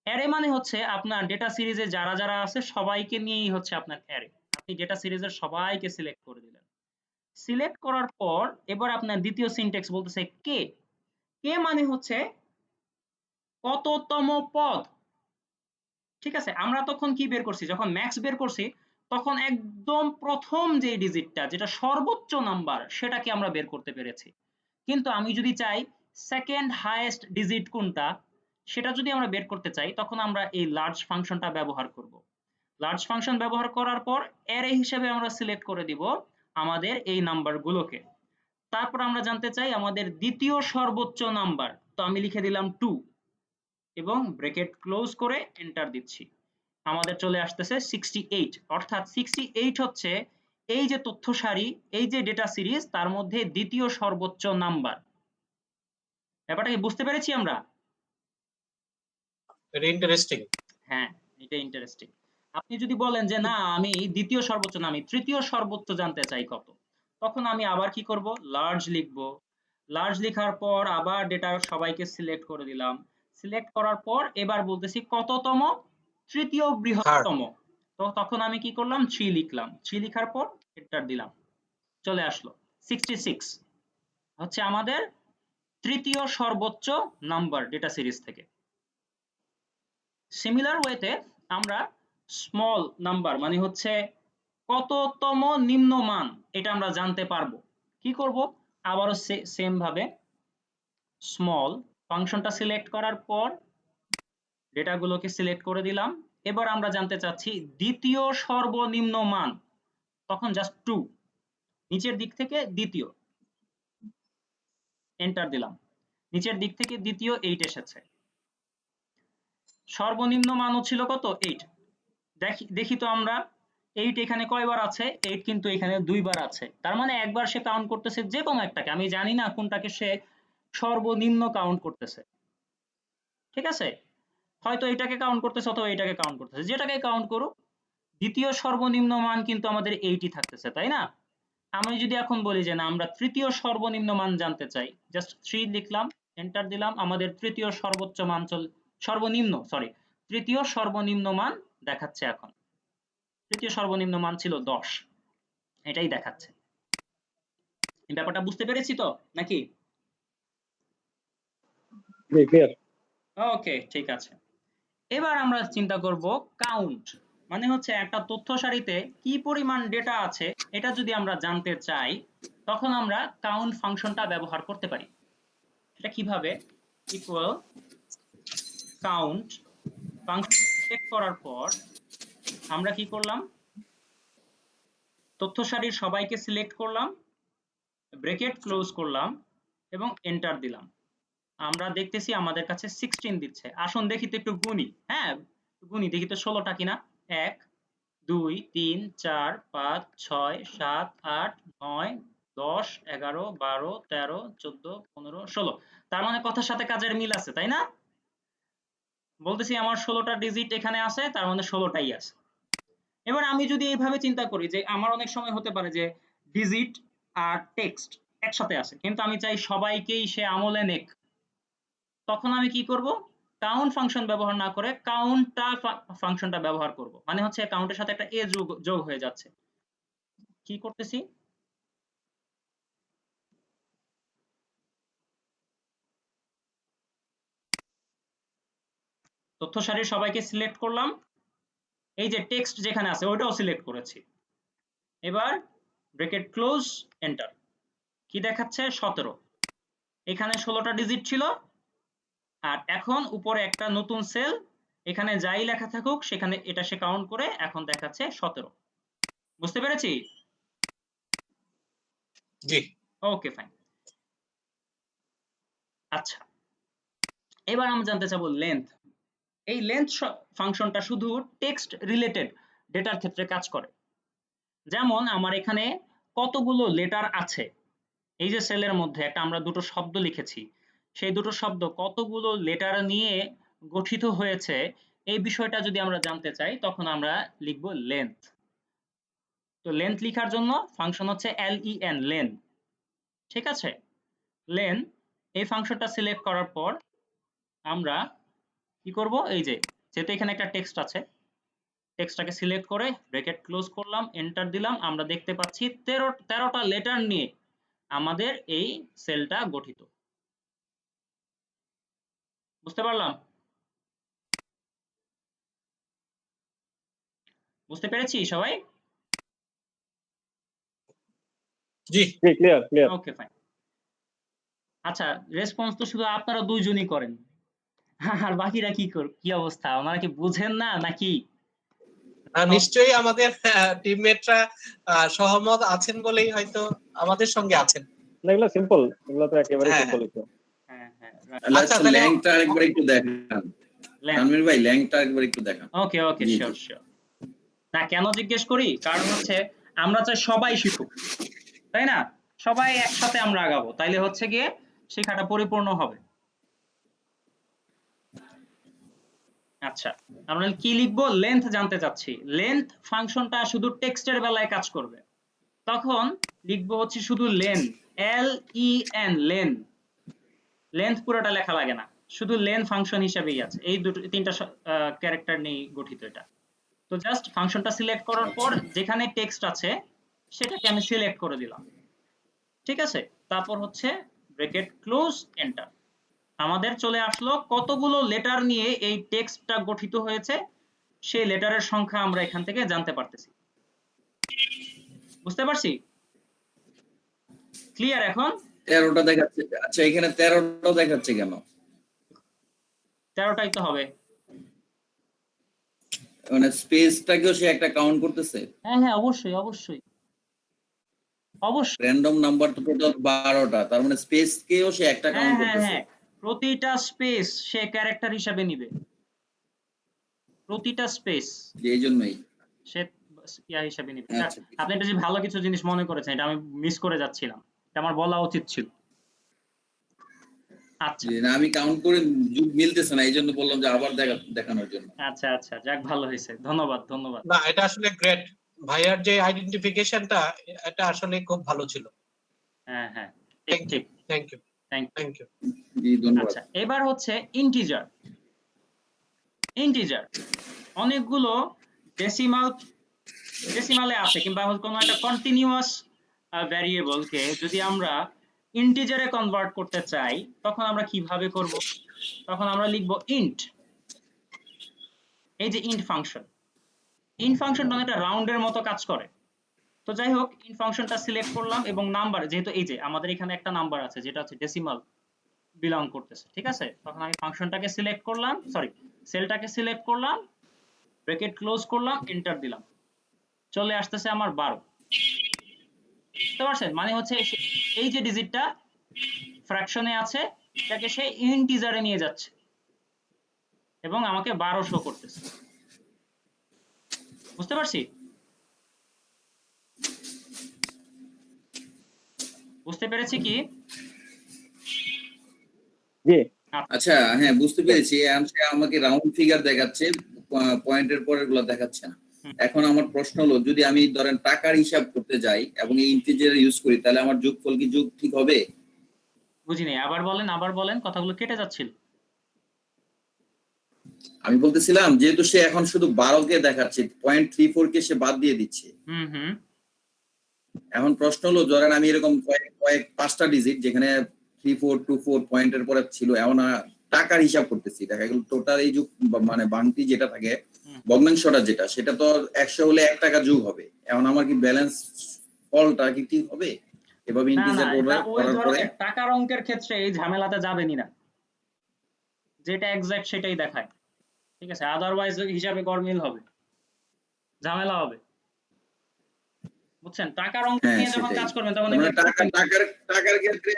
অ্যারে মানে হচ্ছে আপনার ডেটা সিরিজে যারা যারা আছে সবাইকে নিয়েই হচ্ছে আপনার অ্যারে। আপনি ডেটা সিরিজের সবাইকে সিলেক্ট করে দিলেন। সিলেক্ট করার পর এবার আপনার দ্বিতীয় সিনট্যাক্স বলতেছে কে। কে মানে হচ্ছে কততম পদ। ঠিক আছে, আমরা তখন কি বের করছি? যখন ম্যাক্স বের করছি তখন একদম প্রথম যে ডিজিটটা, যেটা সর্বোচ্চ নাম্বার, সেটাকে আমরা বের করতে পেরেছি। কিন্তু আমি যদি চাই সেকেন্ড হাইয়েস্ট ডিজিট কোনটা, সেটা যদি আমরা বের করতে চাই তখন আমরা এই লার্জ ফাংশনটা ব্যবহার করব। লার্জ ফাংশন ব্যবহার করার পর অ্যারে হিসেবে আমরা সিলেক্ট করে দিব আমাদের এই নাম্বারগুলোকে। তারপর আমরা জানতে চাই আমাদের দ্বিতীয় সর্বোচ্চ নাম্বার, তো আমি লিখে দিলাম 2 এবং ব্র্যাকেট ক্লোজ করে এন্টার দিচ্ছি। আমাদের চলে আসতেছে 68, অর্থাৎ 68 হচ্ছে এই যে তথ্য সারি, এই যে ডেটা সিরিজ, তার মধ্যে দ্বিতীয় সর্বোচ্চ নাম্বার। ব্যাপারটা কি বুঝতে পেরেছি আমরা? Very interesting. হ্যাঁ, এটা ইন্টারেস্টিং। আপনি যদি বলেন যে না আমি দ্বিতীয় সর্বোচ্চ না, আমি তৃতীয় সর্বোচ্চ জানতে চাই কত, তখন আমি আবার কি করব, লার্জ লিখব। লার্জ লেখার পর আবার ডেটা সবাইকে সিলেক্ট করে দিলাম। সিলেক্ট করার পর এবার বলতেছি কততম, তৃতীয় বৃহত্তম। তো তখন আমি কি করলাম, 3 লিখলাম। 3 লেখার পর এন্টার দিলাম, চলে আসলো 66 হচ্ছে আমাদের তৃতীয় সর্বোচ্চ নাম্বার ডেটা সিরিজ থেকে। সিমিলার ওয়েতে আমরা স্মল নাম্বার মানে হচ্ছে কততম নিম্ন মান, এটা আমরা জানতে পারবো। কি করব, আবারও সেম ভাবে স্মল ফাংশনটা সিলেক্ট করার পর ডেটাগুলোকে সিলেক্ট করে দিলাম। এবার আমরা জানতে চাচ্ছি দ্বিতীয় সর্বনিম্ন মান, তখন জাস্ট 2, নিচের দিক থেকে দ্বিতীয়, এন্টার দিলাম। নিচের দিক থেকে দ্বিতীয় 8 এসেছে। সর্বনিম্ন মানও ছিল কত, 8। দেখি তো আমরা 8 এখানে কয়বার আছে, 8 কিন্তু এখানে 2 বার আছে। তার মানে একবার সে কাউন্ট করতেছে যে কোনো একটাকে, আমি জানি না কোনটাকে সে সর্বনিম্ন কাউন্ট করতেছে। ঠিক আছে, হয়তো এটাকে কাউন্ট করতেছে অথবা এটাকে কাউন্ট করতেছে, যেটাকে কাউন্ট করুক, দ্বিতীয় সর্বনিম্ন মান কিন্তু আমাদের 8ই থাকতেছে, তাই না? আমি যদি এখন বলি যে না আমরা তৃতীয় সর্বনিম্ন মান জানতে চাই, জাস্ট 3 লিখলাম, এন্টার দিলাম, আমাদের তৃতীয় সর্বোচ্চ মান তৃতীয় সর্বনিম্ন মান দেখাচ্ছে। এখন তৃতীয় সর্বনিম্ন মান ছিল 10, এটাই দেখাচ্ছে। এই ব্যাপারটা বুঝতে পেরেছি তো নাকি? জি, ক্লিয়ার। ওকে, ঠিক আছে। এবার আমরা চিন্তা করব কাউন্ট, মানে হচ্ছে একটা তথ্য সারিতে কি পরিমাণ ডেটা আছে এটা যদি আমরা জানতে চাই, তখন আমরা কাউন্ট ফাংশনটা ব্যবহার করতে পারি। এটা কিভাবে, ইকুয়াল কাউন্ট ফাংশন সিলেক্ট করার পর আমরা কি করলাম, তথ্য সারির সবাইকে সিলেক্ট করলাম, ব্র্যাকেট ক্লোজ করলাম এবং এন্টার দিলাম। আমরা দেখতেছি আমাদের কাছে 16 দিচ্ছে। আসুন দেখি তো একটু গুনি। হ্যাঁ, গুনি দেখি তো 16টা কিনা। 1 2 3 4 5 6 7 8 9 10 11 12 13 14 15 16। তার মানে কথার সাথে কাজের মিল আছে, তাই না? বলতেছি আমার 16টা ডিজিট এখানে আছে, তার মানে 16টাই আছে। এবার আমি যদি এইভাবে চিন্তা করি যে আমার অনেক সময় হতে পারে যে ডিজিট আর টেক্সট একসাথে আছে, কিন্তু আমি চাই সবাইকেই সে আমলে নেক, তখন আমি কি করব, কাউন্ট ফাংশন ব্যবহার না করে কাউন্টটা ফাংশনটা ব্যবহার করব। মানে হচ্ছে কাউন্টের সাথে একটা এ যোগ হয়ে যাচ্ছে। কি করতেছি, তথ্য সারির সবাইকে সিলেক্ট করলাম, এই যে টেক্সট যেখানে আছে ওইটাও সিলেক্ট করেছি। এবার ব্র্যাকেট ক্লোজ, এন্টার। কি দেখাচ্ছে, 17। এখানে 16টা ডিজিট ছিল, আর এখন উপরে একটা নতুন সেল, এখানে যাই লেখা থাকুক সেখানে এটা সে কাউন্ট করে এখন দেখাচ্ছে 17। বুঝতে পেরেছি? জি, ওকে, ফাইন। আচ্ছা, এবার আমরা জানতে চাবো লেন্থ। এই লেন্থ ফাংশনটা শুধু টেক্সট রিলেটেড ডেটার ক্ষেত্রে কাজ করে। যেমন আমার এখানে কতগুলো লেটার আছে, এই যে সেলের মধ্যে একটা আমরা দুটো শব্দ লিখেছি, সেই দুটো শব্দ কতগুলো লেটার নিয়ে গঠিত হয়েছে, এই বিষয়টা যদি আমরা জানতে চাই তখন আমরা লিখব লেন্থ। তো লেন্থ লেখার জন্য ফাংশন হচ্ছে len, লেন। ঠিক আছে, লেন, এই ফাংশনটা সিলেক্ট করার পর আমরা কি করব, এই যে যেহেতু এখানে একটা টেক্সট আছে, টেক্সটটাকে সিলেক্ট করে ব্র্যাকেট ক্লোজ করলাম, এন্টার দিলাম। আমরা দেখতে পাচ্ছি 13টা লেটার নিয়ে আমাদের এই সেলটা গঠিত। বুঝতে পারলাম? বুঝতে পেরেছি সবাই? জি, জি, ক্লিয়ার, ক্লিয়ার। ওকে, ফাইন। আচ্ছা, রেসপন্স তো শুধু আপনারা দুইজনই করেন, আর বাকিরা কি অবস্থা, ওনারা কি বুঝেন না নাকি? নিশ্চয়ই আমাদের টিমমেটরা সহমত আছেন বলেই হয়তো আমাদের সঙ্গে আছেন। না, এগুলো সিম্পল, এগুলো তো একেবারে হ্যাঁ, সিম্পল। হ্যাঁ হ্যাঁ, আচ্ছা, তাহলে ল্যাংটা আরেকবার একটু দেখান। লেন্থ। তানভীর ভাই ল্যাংটা একবার একটু দেখান। ওকে ওকে, জি, শিওর জি। শিওর। না, কেন জিজ্ঞেস করি, কারণ হচ্ছে আমরা চাই সবাই শিখুক, তাই না? সবাই একসাথে আমরা আগাবো, তাইলে হচ্ছে গিয়ে শেখাটা পরিপূর্ণ হবে। আচ্ছা, আমরা কি লিখবো? লেন্থ জানতে চাচ্ছি। লেন্থ ফাংশনটা শুধু টেক্সটের বেলায় কাজ করবে, তখন লিখবো হচ্ছে শুধু লেন, LEN, লেন। লেন্থ পুরোটা লেখা লাগে না, শুধু লেন ফাংশন হিসেবেই আছে। এই দুটো তিনটা ক্যারেক্টার নিয়ে গঠিত এটা। তো জাস্ট ফাংশনটা সিলেক্ট করার পর আচ্ছা। যেখানে টেক্সট আছে সেটাকে আমি সিলেক্ট করে দিলাম, ঠিক আছে? তারপর হচ্ছে ব্র্যাকেট ক্লোজ, এন্টার। আমাদের চলে আসলো কতগুলো লেটার নিয়ে এই টেক্সটটা গঠিত হয়েছে, সেই লেটারের সংখ্যা আমরা এখান থেকে জানতে পারতেছি। বুঝতে পারছি? ক্লিয়ার এখন? 13টা দেখাচ্ছে। আচ্ছা, এখানে 13টা দেখাচ্ছে কেন? 13টাই তো হবে। মানে স্পেসটাকেও সে একটা কাউন্ট করতেছে? হ্যাঁ হ্যাঁ, অবশ্যই অবশ্যই অবশ্যই। র্যান্ডম নাম্বার তো টোটাল 12টা, তার মানে স্পেসকেও সে একটা হ্যাঁ কাউন্ট হ্যাঁ করতেছে। হ্যাঁ, প্রতিটা স্পেস সে ক্যারেক্টার হিসাবে নিবে, প্রতিটা স্পেস যে এই জন্যই। সে ইয়া হিসাবে নিবে। আচ্ছা, আপনি এটা যে ভালো কিছু জিনিস মনে করেছেন, এটা আমি মিস করে যাচ্ছিলাম, এটা আমার বলা উচিত ছিল। আচ্ছা যে না আমি কাউন্ট করে যুগ মিলতেছে না, এই জন্য বললাম যে আবার দেখানোর জন্য। আচ্ছা আচ্ছা, যাক ভালো হয়েছে, ধন্যবাদ ধন্যবাদ। না, এটা আসলে গ্রেট। ভাইয়ার যে আইডেন্টিফিকেশনটা, এটা আসলে খুব ভালো ছিল। হ্যাঁ হ্যাঁ, ঠিক ঠিক, thank you, thank you. Thank you. জি ধন্যবাদ। আচ্ছা, এবার হচ্ছে ইন্টিজার। ইন্টিজার অনেকগুলো ডেসিমালে আছে, কিংবা কোনো একটা কন্টিনিউয়াস ভ্যারিয়েবলকে যদি আমরা ইন্টিজারে কনভার্ট করতে চাই, তখন আমরা কিভাবে করব? তখন আমরা লিখব ইন্ট। এই যে ইন্ট ফাংশন, ইন্ট ফাংশনটা অনেকটা রাউন্ডের মতো কাজ করে। তো যাই হোক, ইন্ট ফাংশনটা সিলেক্ট করলাম এবং নাম্বার, যেহেতু এই যে আমাদের এখানে একটা নাম্বার আছে যেটা হচ্ছে ডেসিমাল বিলং করতেছে, ঠিক আছে? তখন আমি ফাংশনটাকে সিলেক্ট করলাম, সরি সেলটাকে সিলেক্ট করলাম, ব্র্যাকেট ক্লোজ করলাম, এন্টার দিলাম। চলে আসতেছে আমার 12। বুঝতে পারছেন? মানে হচ্ছে এই যে ডিজিটটা ফ্র্যাকশনে আছে, এটাকে সে ইন্টিজারে নিয়ে যাচ্ছে এবং আমাকে 12 শো করতেছে। বুঝতে পারছি? বুঝতে পেরেছি কি? জি। আচ্ছা, হ্যাঁ বুঝতে পেরেছি। সে আমাকে রাউন্ড ফিগার দেখাচ্ছে, পয়েন্টের পরের গুলো দেখাচ্ছে না। হুম, এখন আমার প্রশ্ন হলো, যদি আমি ধরেন টাকার হিসাব করতে যাই এবং এই ইন্টিজার ইউজ করি, তাহলে আমার যোগফল কি যোগ ঠিক হবে? বুঝিনি, আবার বলেন আবার বলেন, কথাগুলো কেটে যাচ্ছিল। আমি বলতেছিলাম যেহেতু সে এখন শুধু 12কে দেখাচ্ছে, 0.34 কে সে বাদ দিয়ে দিচ্ছে। হুম হুম। এখন প্রশ্ন হলো, ধরেন আমি এরকম কয়েক 5টা ডিজিট যেখানে 3424 পয়েন্টের পরে ছিল, এমন টাকার হিসাব করতেছি, দেখা গেল টোটাল এই যুগ মানে বাংতি যেটা থাকে, হুম। ভগ্নাংশটা যেটা, সেটা তো 100 হলে 1 টাকা যোগ হবে। এখন আমার কি ব্যালেন্স ফলটা কি ঠিক হবে এভাবে না না, ইন্টিজার এটা ওই করার পরে? ধরনের টাকার অঙ্কের ক্ষেত্রে এই ঝামেলাতে যাবেনই না, যেটা এক্সাক্ট সেটাই দেখায়, ঠিক আছে? আদারওয়াইজ হিসাবে গরমিল হবে, ঝামেলা হবে। বুঝছেন? টাকার অঙ্ক হ্যাঁ নিয়ে যখন সেটাই। কাজ করবেন তখন তার মানে এগুলো টাকার ক্ষেত্রে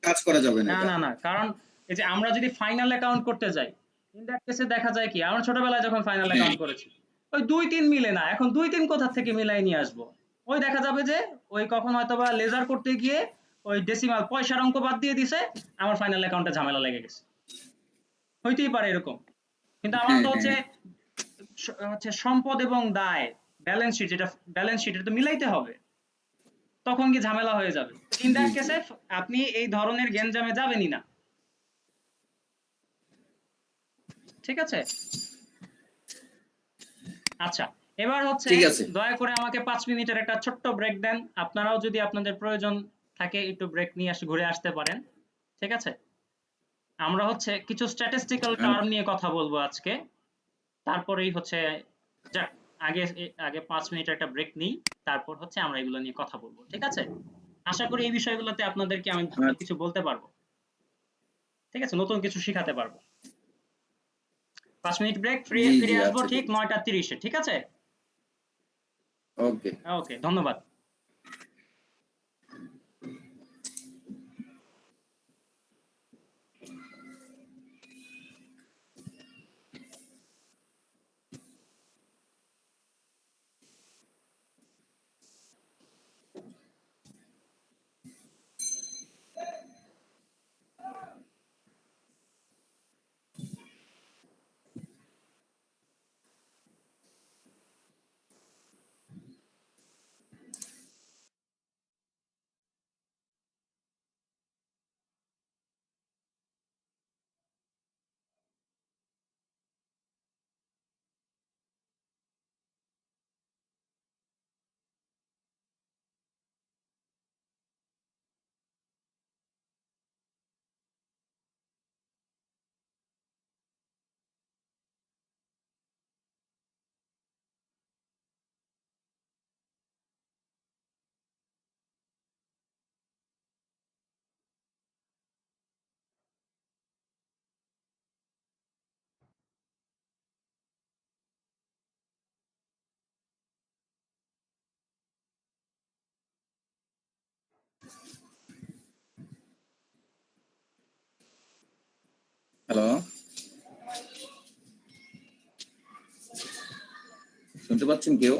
কাজ করা যাবে না না এটা। না না, কারণ এই যে আমরা যদি ফাইনাল অ্যাকাউন্ট করতে যাই, ইন দ্যাট কেসে দেখা যায় কি, আমরা ছোটবেলায় যখন ফাইনাল হ্যাঁ অ্যাকাউন্ট করেছি, ওই 2-3 মিলে না, এখন 2-3 কোথা থেকে মিলাই নিয়ে আসবো? ওই দেখা যাবে যে ওই কখন হয়তোবা লেজার করতে গিয়ে ওই ডেসিমাল পয়সার অঙ্ক বাদ দিয়ে দিছে, আমার ফাইনাল অ্যাকাউন্টে ঝামেলা লেগে গেছে। হইতেই পারে এরকম। কিন্তু আমার হ্যাঁ তো হ্যাঁ হচ্ছে সম্পদ এবং দায়, ব্যালেন্স শিট, যেটা ব্যালেন্স শিট, এটা তো মিলাইতে হবে, তখন কি ঝামেলা হয়ে যাবে। ইন জি দ্যাট জি। কেসে আপনি এই ধরনের গেঞ্জামে যাবেনই না, ঠিক আছে? আচ্ছা, এবার হচ্ছে ঠিক আছে। দয়া করে আমাকে 5 মিনিটের একটা ছোট্ট ব্রেক দেন। আপনারাও যদি আপনাদের প্রয়োজন থাকে একটু ব্রেক নিয়ে ঘুরে আসতে পারেন, ঠিক আছে? আমরা হচ্ছে কিছু স্ট্যাটিস্টিক্যাল টার্ম নিয়ে কথা বলবো আজকে, তারপরেই হচ্ছে, যাক, আগে আগে 5 মিনিটের একটা ব্রেক নিই, তারপর হচ্ছে আমরা এগুলো নিয়ে কথা বলবো, ঠিক আছে? আশা করি এই বিষয়গুলোতে আপনাদেরকে আমি ভালো আচ্ছা, কিছু বলতে পারবো, ঠিক আছে? নতুন কিছু শিখাতে পারবো। 5 মিনিট ব্রেক, জি জি, ফিরে আসবো আচ্ছা ঠিক ঠিক আছে। 9:30-এ, ঠিক আছে? ওকে। ওকে, ধন্যবাদ। হ্যালো, শুনতে পাচ্ছেন কেউ?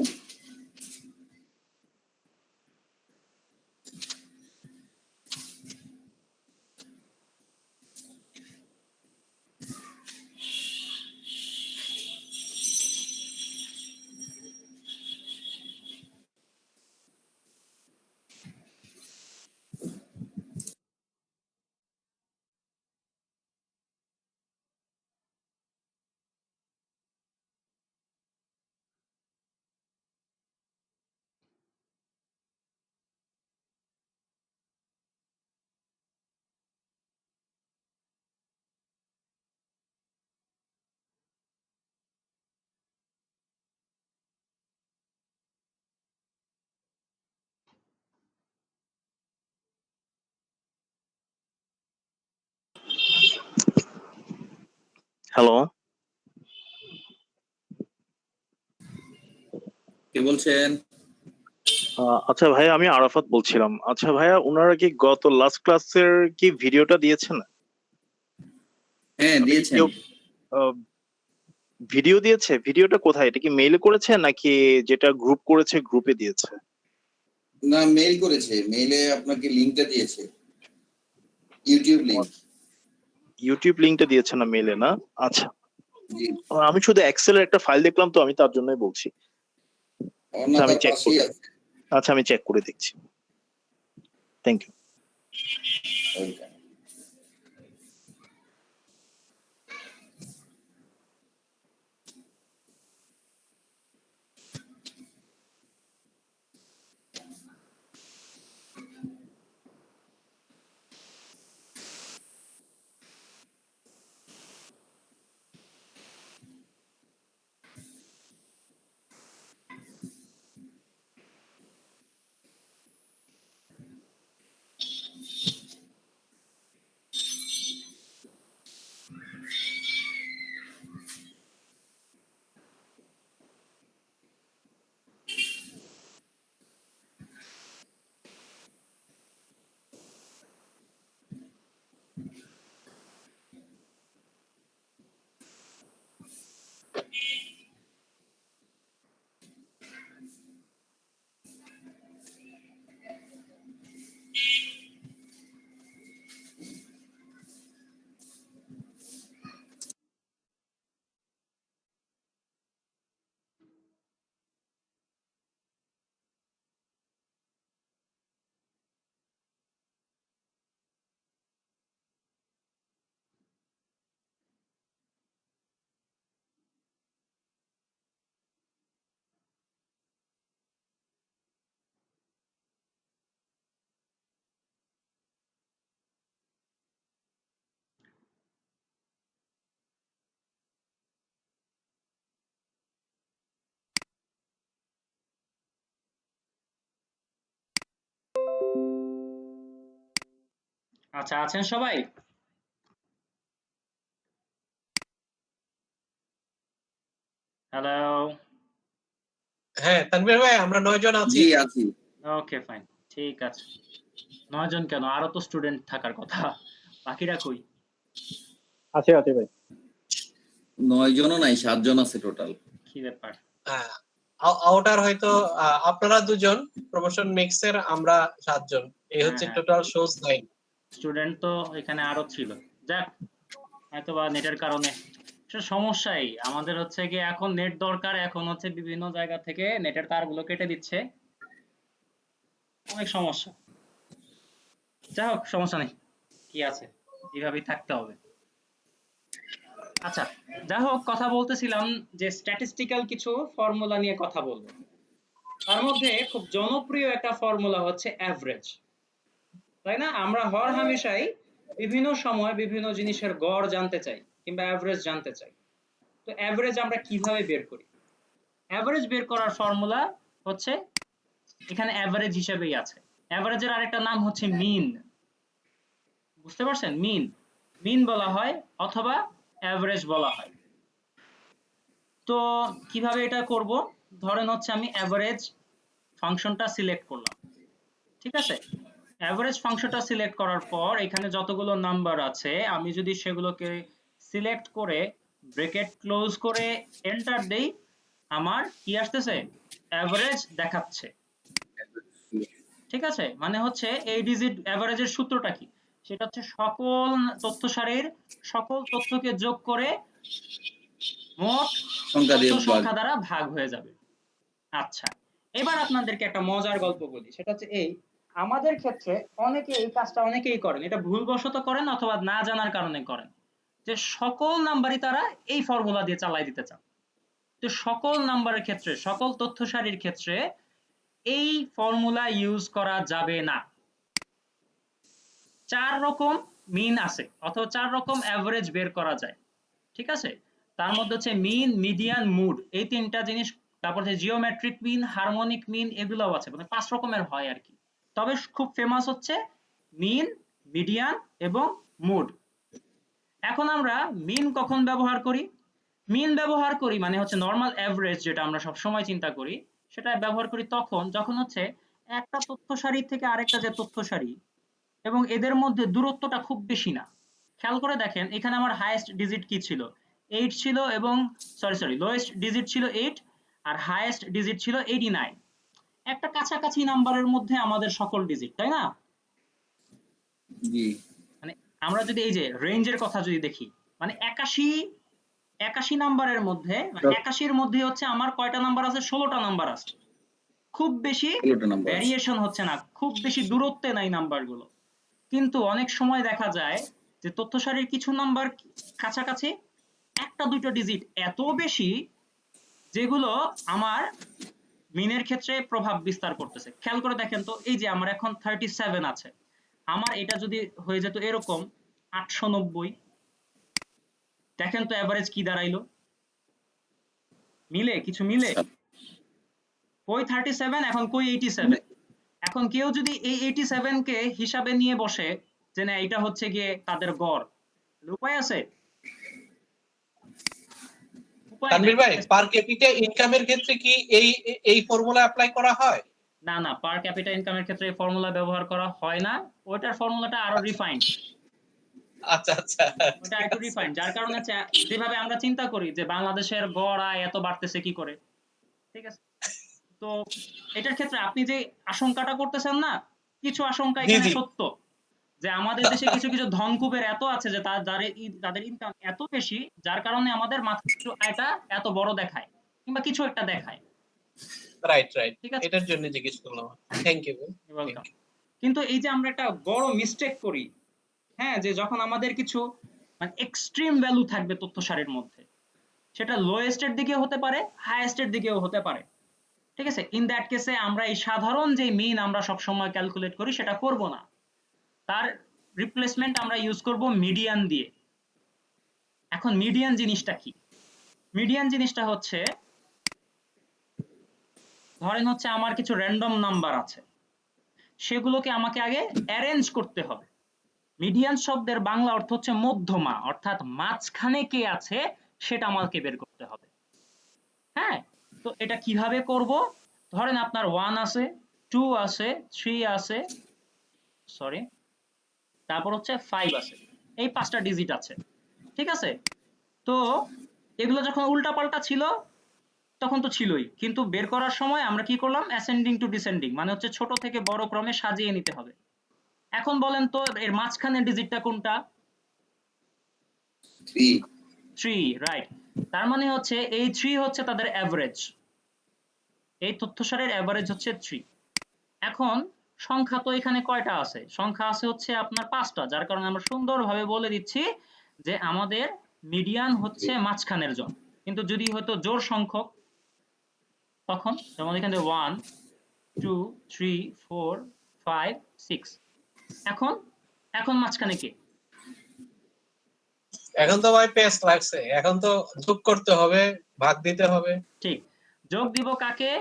হ্যালো, কে বলছেন? আচ্ছা ভাইয়া, আমি আরাফাত বলছিলাম। আচ্ছা ভাইয়া, ওনারা কি গত লাস্ট ক্লাসের কি ভিডিওটা দিয়েছেন? হ্যাঁ, আপনি কি দিয়েছেন। কেউ ভিডিও দিয়েছে? ভিডিওটা কোথায়? এটা কি মেইলে করেছে নাকি যেটা গ্রুপ করেছে গ্রুপে দিয়েছে? না, মেইল করেছে, মেইলে আপনাকে লিংকটা দিয়েছে, ইউটিউব লিংক। ইউটিউব লিংকটা দিয়েছে না মেইলে, না? আচ্ছা, জি, আমি শুধু এক্সেলের একটা ফাইল দেখলাম, তো আমি তার জন্যই বলছি। আচ্ছা, আমি ওনাদের চেক পাশেই করি। আছে। আচ্ছা, আমি চেক করে দেখছি। Thank you. ওইটা। আচ্ছা, আছেন সবাই? হ্যালো। হ্যাঁ তানভীর ভাই, আমরা 9 জন আছি। জি, আছি। ওকে, ফাইন। ঠিক আছে। 9 জন কেন? আরো তো স্টুডেন্ট থাকার কথা। বাকিরা কই? আছে আছে ভাই। 9 জনও নাই, 7 জন আছে টোটাল। কি ব্যাপার? হ্যাঁ, আউটার হয়তো আপনারা 2 জন, প্রমোশন মিক্স এর আমরা 7 জন। এই হ্যাঁ, হচ্ছে হ্যাঁ। Total shows 9। স্টুডেন্ট তো এখানে আরো ছিল। যাক, হয়তোবা নেটের কারণে। এটা সমস্যাই। আমাদের হচ্ছে গিয়ে এখন নেট দরকার, এখন হচ্ছে বিভিন্ন জায়গা থেকে নেটের তারগুলো কেটে দিচ্ছে। অনেক সমস্যা। যাই হোক, সমস্যা নেই। কি আছে? এভাবেই থাকতে হবে। আচ্ছা, যাই হোক, কথা বলতেছিলাম যে স্ট্যাটিস্টিক্যাল কিছু ফর্মুলা নিয়ে কথা বলবো। তার মধ্যে খুব জনপ্রিয় একটা ফর্মুলা হচ্ছে অ্যাভারেজ। তাই না? আমরা হরহামেশাই বিভিন্ন সময় বিভিন্ন জিনিসের গড় জানতে চাই কিংবা অ্যাভারেজ জানতে চাই। তো অ্যাভারেজ আমরা কিভাবে বের করি? অ্যাভারেজ বের করার ফর্মুলা হচ্ছে এখানে অ্যাভারেজ হিসেবেই আছে। অ্যাভারেজের আরেকটা নাম হচ্ছে মিন। বুঝতে পারছেন? মিন। মিন বলা হয় অথবা অ্যাভারেজ বলা হয়। তো কিভাবে এটা করব? ধরেন হচ্ছে আমি অ্যাভারেজ ফাংশনটা সিলেক্ট করলাম। ঠিক আছে? অ্যাভারেজ ফাংশনটা সিলেক্ট করার পর এখানে যতগুলো নাম্বার আছে আমি যদি সেগুলোকে সিলেক্ট করে ব্র্যাকেট ক্লোজ করে এন্টার দেই, আমার কি আসতেছে, এভারেজ দেখাচ্ছে। ঠিক আছে, মানে হচ্ছে এই ডিজিট এভারেজের সূত্রটা কি, সেটা হচ্ছে সকল তথ্য সারির সকল তথ্যকে যোগ করে মোট সংখ্যা দিয়ে তথ্য ভাগ। সংখ্যা দ্বারা ভাগ হয়ে যাবে। আচ্ছা, এবার আপনাদেরকে একটা মজার গল্প বলি, সেটা হচ্ছে এই, আমাদের ক্ষেত্রে অনেকে এই কাজটা অনেকেই করেন, এটা ভুলবশত করেন অথবা না জানার কারণে করেন, যে সকল নাম্বারই তারা এই ফর্মুলা দিয়ে চালাই দিতে চান। তো সকল নাম্বারের ক্ষেত্রে, সকল তথ্য সারির ক্ষেত্রে এই ফর্মুলা ইউজ করা যাবে না। 4 রকম মিন আছে অথবা 4 রকম এভারেজ বের করা যায়। ঠিক আছে, তার মধ্যে হচ্ছে মিন, মিডিয়ান, মুড, এই তিনটা জিনিস, তারপর হচ্ছে জিওমেট্রিক মিন, হারমোনিক মিন, এগুলোও আছে, মানে 5 রকমের হয় আর কি। তবে খুব ফেমাস হচ্ছে মিন, মিডিয়ান এবং মুড। এখন আমরা মিন কখন ব্যবহার করি? মিন ব্যবহার করি মানে হচ্ছে নরমাল এভারেজ, যেটা আমরা সব সময় চিন্তা করি, সেটা ব্যবহার করি তখন যখন হচ্ছে একটা তথ্য সারি থেকে আরেকটা যে তথ্য সারি এবং এদের মধ্যে দূরত্বটা খুব বেশি না। খেয়াল করে দেখেন, এখানে আমার হাইয়েস্ট ডিজিট কি ছিল, 8 ছিল, এবং সরি লোয়েস্ট ডিজিট ছিল 8 আর হাইয়েস্ট ডিজিট ছিল 89। একটা কাছাকাছি নাম্বারের মধ্যে আমাদের সকল ডিজিট, তাই না? জি, মানে আমরা যদি এই যে রেঞ্জের কথা যদি দেখি, মানে 81 নাম্বারের মধ্যে, 81 এর মধ্যে হচ্ছে আমার কয়টা নাম্বার আছে, 16টা নাম্বার আছে। খুব বেশি 16টা নাম্বার আছে। ভেরিয়েশন হচ্ছে না, খুব বেশি দূরত্বে নাই নাম্বারগুলো। কিন্তু অনেক সময় দেখা যায় যে তথ্য সারির কিছু নাম্বার কাছাকাছি, একটা দুটো ডিজিট এত বেশি যেগুলো আমার মিনের ক্ষেত্রে প্রভাব বিস্তার করতেছে। খেয়াল করে দেখেন তো, এই যে আমার এখন 37 আছে, আমার এটা যদি হয়ে যেত এরকম 890, দেখেন তো এভারেজ কি দাঁড়াইলো, মিলে কিছু মিলে? কই 37, এখন কই 87। এখন কেউ যদি এই 87 কে হিসাবে নিয়ে বসে যে না এটা হচ্ছে গিয়ে তাদের গড়, উপায় আছে? উপায় নাই। তানভীর ভাই, পার ক্যাপিটা ইনকামের ক্ষেত্রে কি এই ফর্মুলা অ্যাপ্লাই করা হয়? না না, পার ক্যাপিটা ইনকামের ক্ষেত্রে এই ফর্মুলা ব্যবহার করা হয় না, ওটার ফর্মুলাটা আরো রিফাইন্ড। আচ্ছা আচ্ছা, ওটা একটু রিফাইন্ড, যার কারণে যেভাবে আমরা চিন্তা করি যে বাংলাদেশের গড় আয় এত বাড়তেছে কি করে, ঠিক আছে? তো এটার ক্ষেত্রে আপনি যে আশঙ্কাটা করতেছেন না, কিছু আশঙ্কা জি, এখানে জি। সত্য, যে আমাদের দেশে কিছু কিছু ধনকুবের এত আছে যে তাদের ইনকাম এত বেশি, যার কারণে আমাদের মাত্র আয়টা এত বড় দেখায় কিংবা কিছু একটা দেখায়। রাইট রাইট, ঠিক আছে, এটার জন্য জিজ্ঞেস করলাম। Thank you. ওয়েলকাম। কিন্তু এই যে আমরা একটা বড় মিস্টেক করি, হ্যাঁ, যে যখন আমাদের কিছু মানে এক্সট্রিম ভ্যালু থাকবে তথ্য সারির মধ্যে, সেটা লোয়েস্টের দিকেও হতে পারে, হাইয়েস্টের দিকেও হতে পারে। ঠিক আছে, ইন দ্যাট কেসে আমরা এই সাধারণ যে মিন আমরা সব সময় ক্যালকুলেট করি সেটা করব না, তার রিপ্লেসমেন্ট আমরা ইউজ করব মিডিয়ান দিয়ে। এখন মিডিয়ান জিনিসটা কি? মিডিয়ান জিনিসটা হচ্ছে, ধরেন হচ্ছে আমার কিছু র্যান্ডম নাম্বার আছে, সেগুলোকে আমাকে আগে অ্যারেঞ্জ করতে হবে। মিডিয়ান শব্দের বাংলা অর্থ হচ্ছে মধ্যমা, অর্থাৎ মাঝখানে কে আছে সেটা আমাকে বের করতে হবে। হ্যাঁ, তো এটা কিভাবে করব? ধরেন আপনার 1 আছে, 2 আছে, 3 আছে, সরি, তারপর হচ্ছে 5 আছে, এই 5টা ডিজিট আছে। ঠিক আছে, তো এগুলো যখন উল্টাপাল্টা ছিল তখন তো ছিলই, কিন্তু বের করার সময় আমরা কি করলাম, অ্যাসেন্ডিং টু ডিসেন্ডিং, মানে হচ্ছে ছোট থেকে বড় ক্রমে সাজিয়ে নিতে হবে। এখন বলেন তো এর মাঝখানের ডিজিটটা কোনটা? 3, রাইট। তার মানে হচ্ছে এই 3 হচ্ছে তাদের এভারেজ, এই তথ্য সারির এভারেজ হচ্ছে 3। এখন সংখ্যা তো এখানে কয়টা আছে? সংখ্যা আছে হচ্ছে আপনার 5টা, যার কারণে আমরা সুন্দরভাবে বলে দিচ্ছি যে আমাদের মিডিয়ান হচ্ছে মাঝখানের জন। কিন্তু যদি হয়তো জোড় সংখ্যক, তখন যেমন এখানে 1 2 3 4 5 6, এখন মাঝখানে কে? এখন তো ভাই পেস্ট লাগছে, এখন তো যোগ করতে হবে, ভাগ দিতে হবে। ঠিক, যোগ দিব কাকে?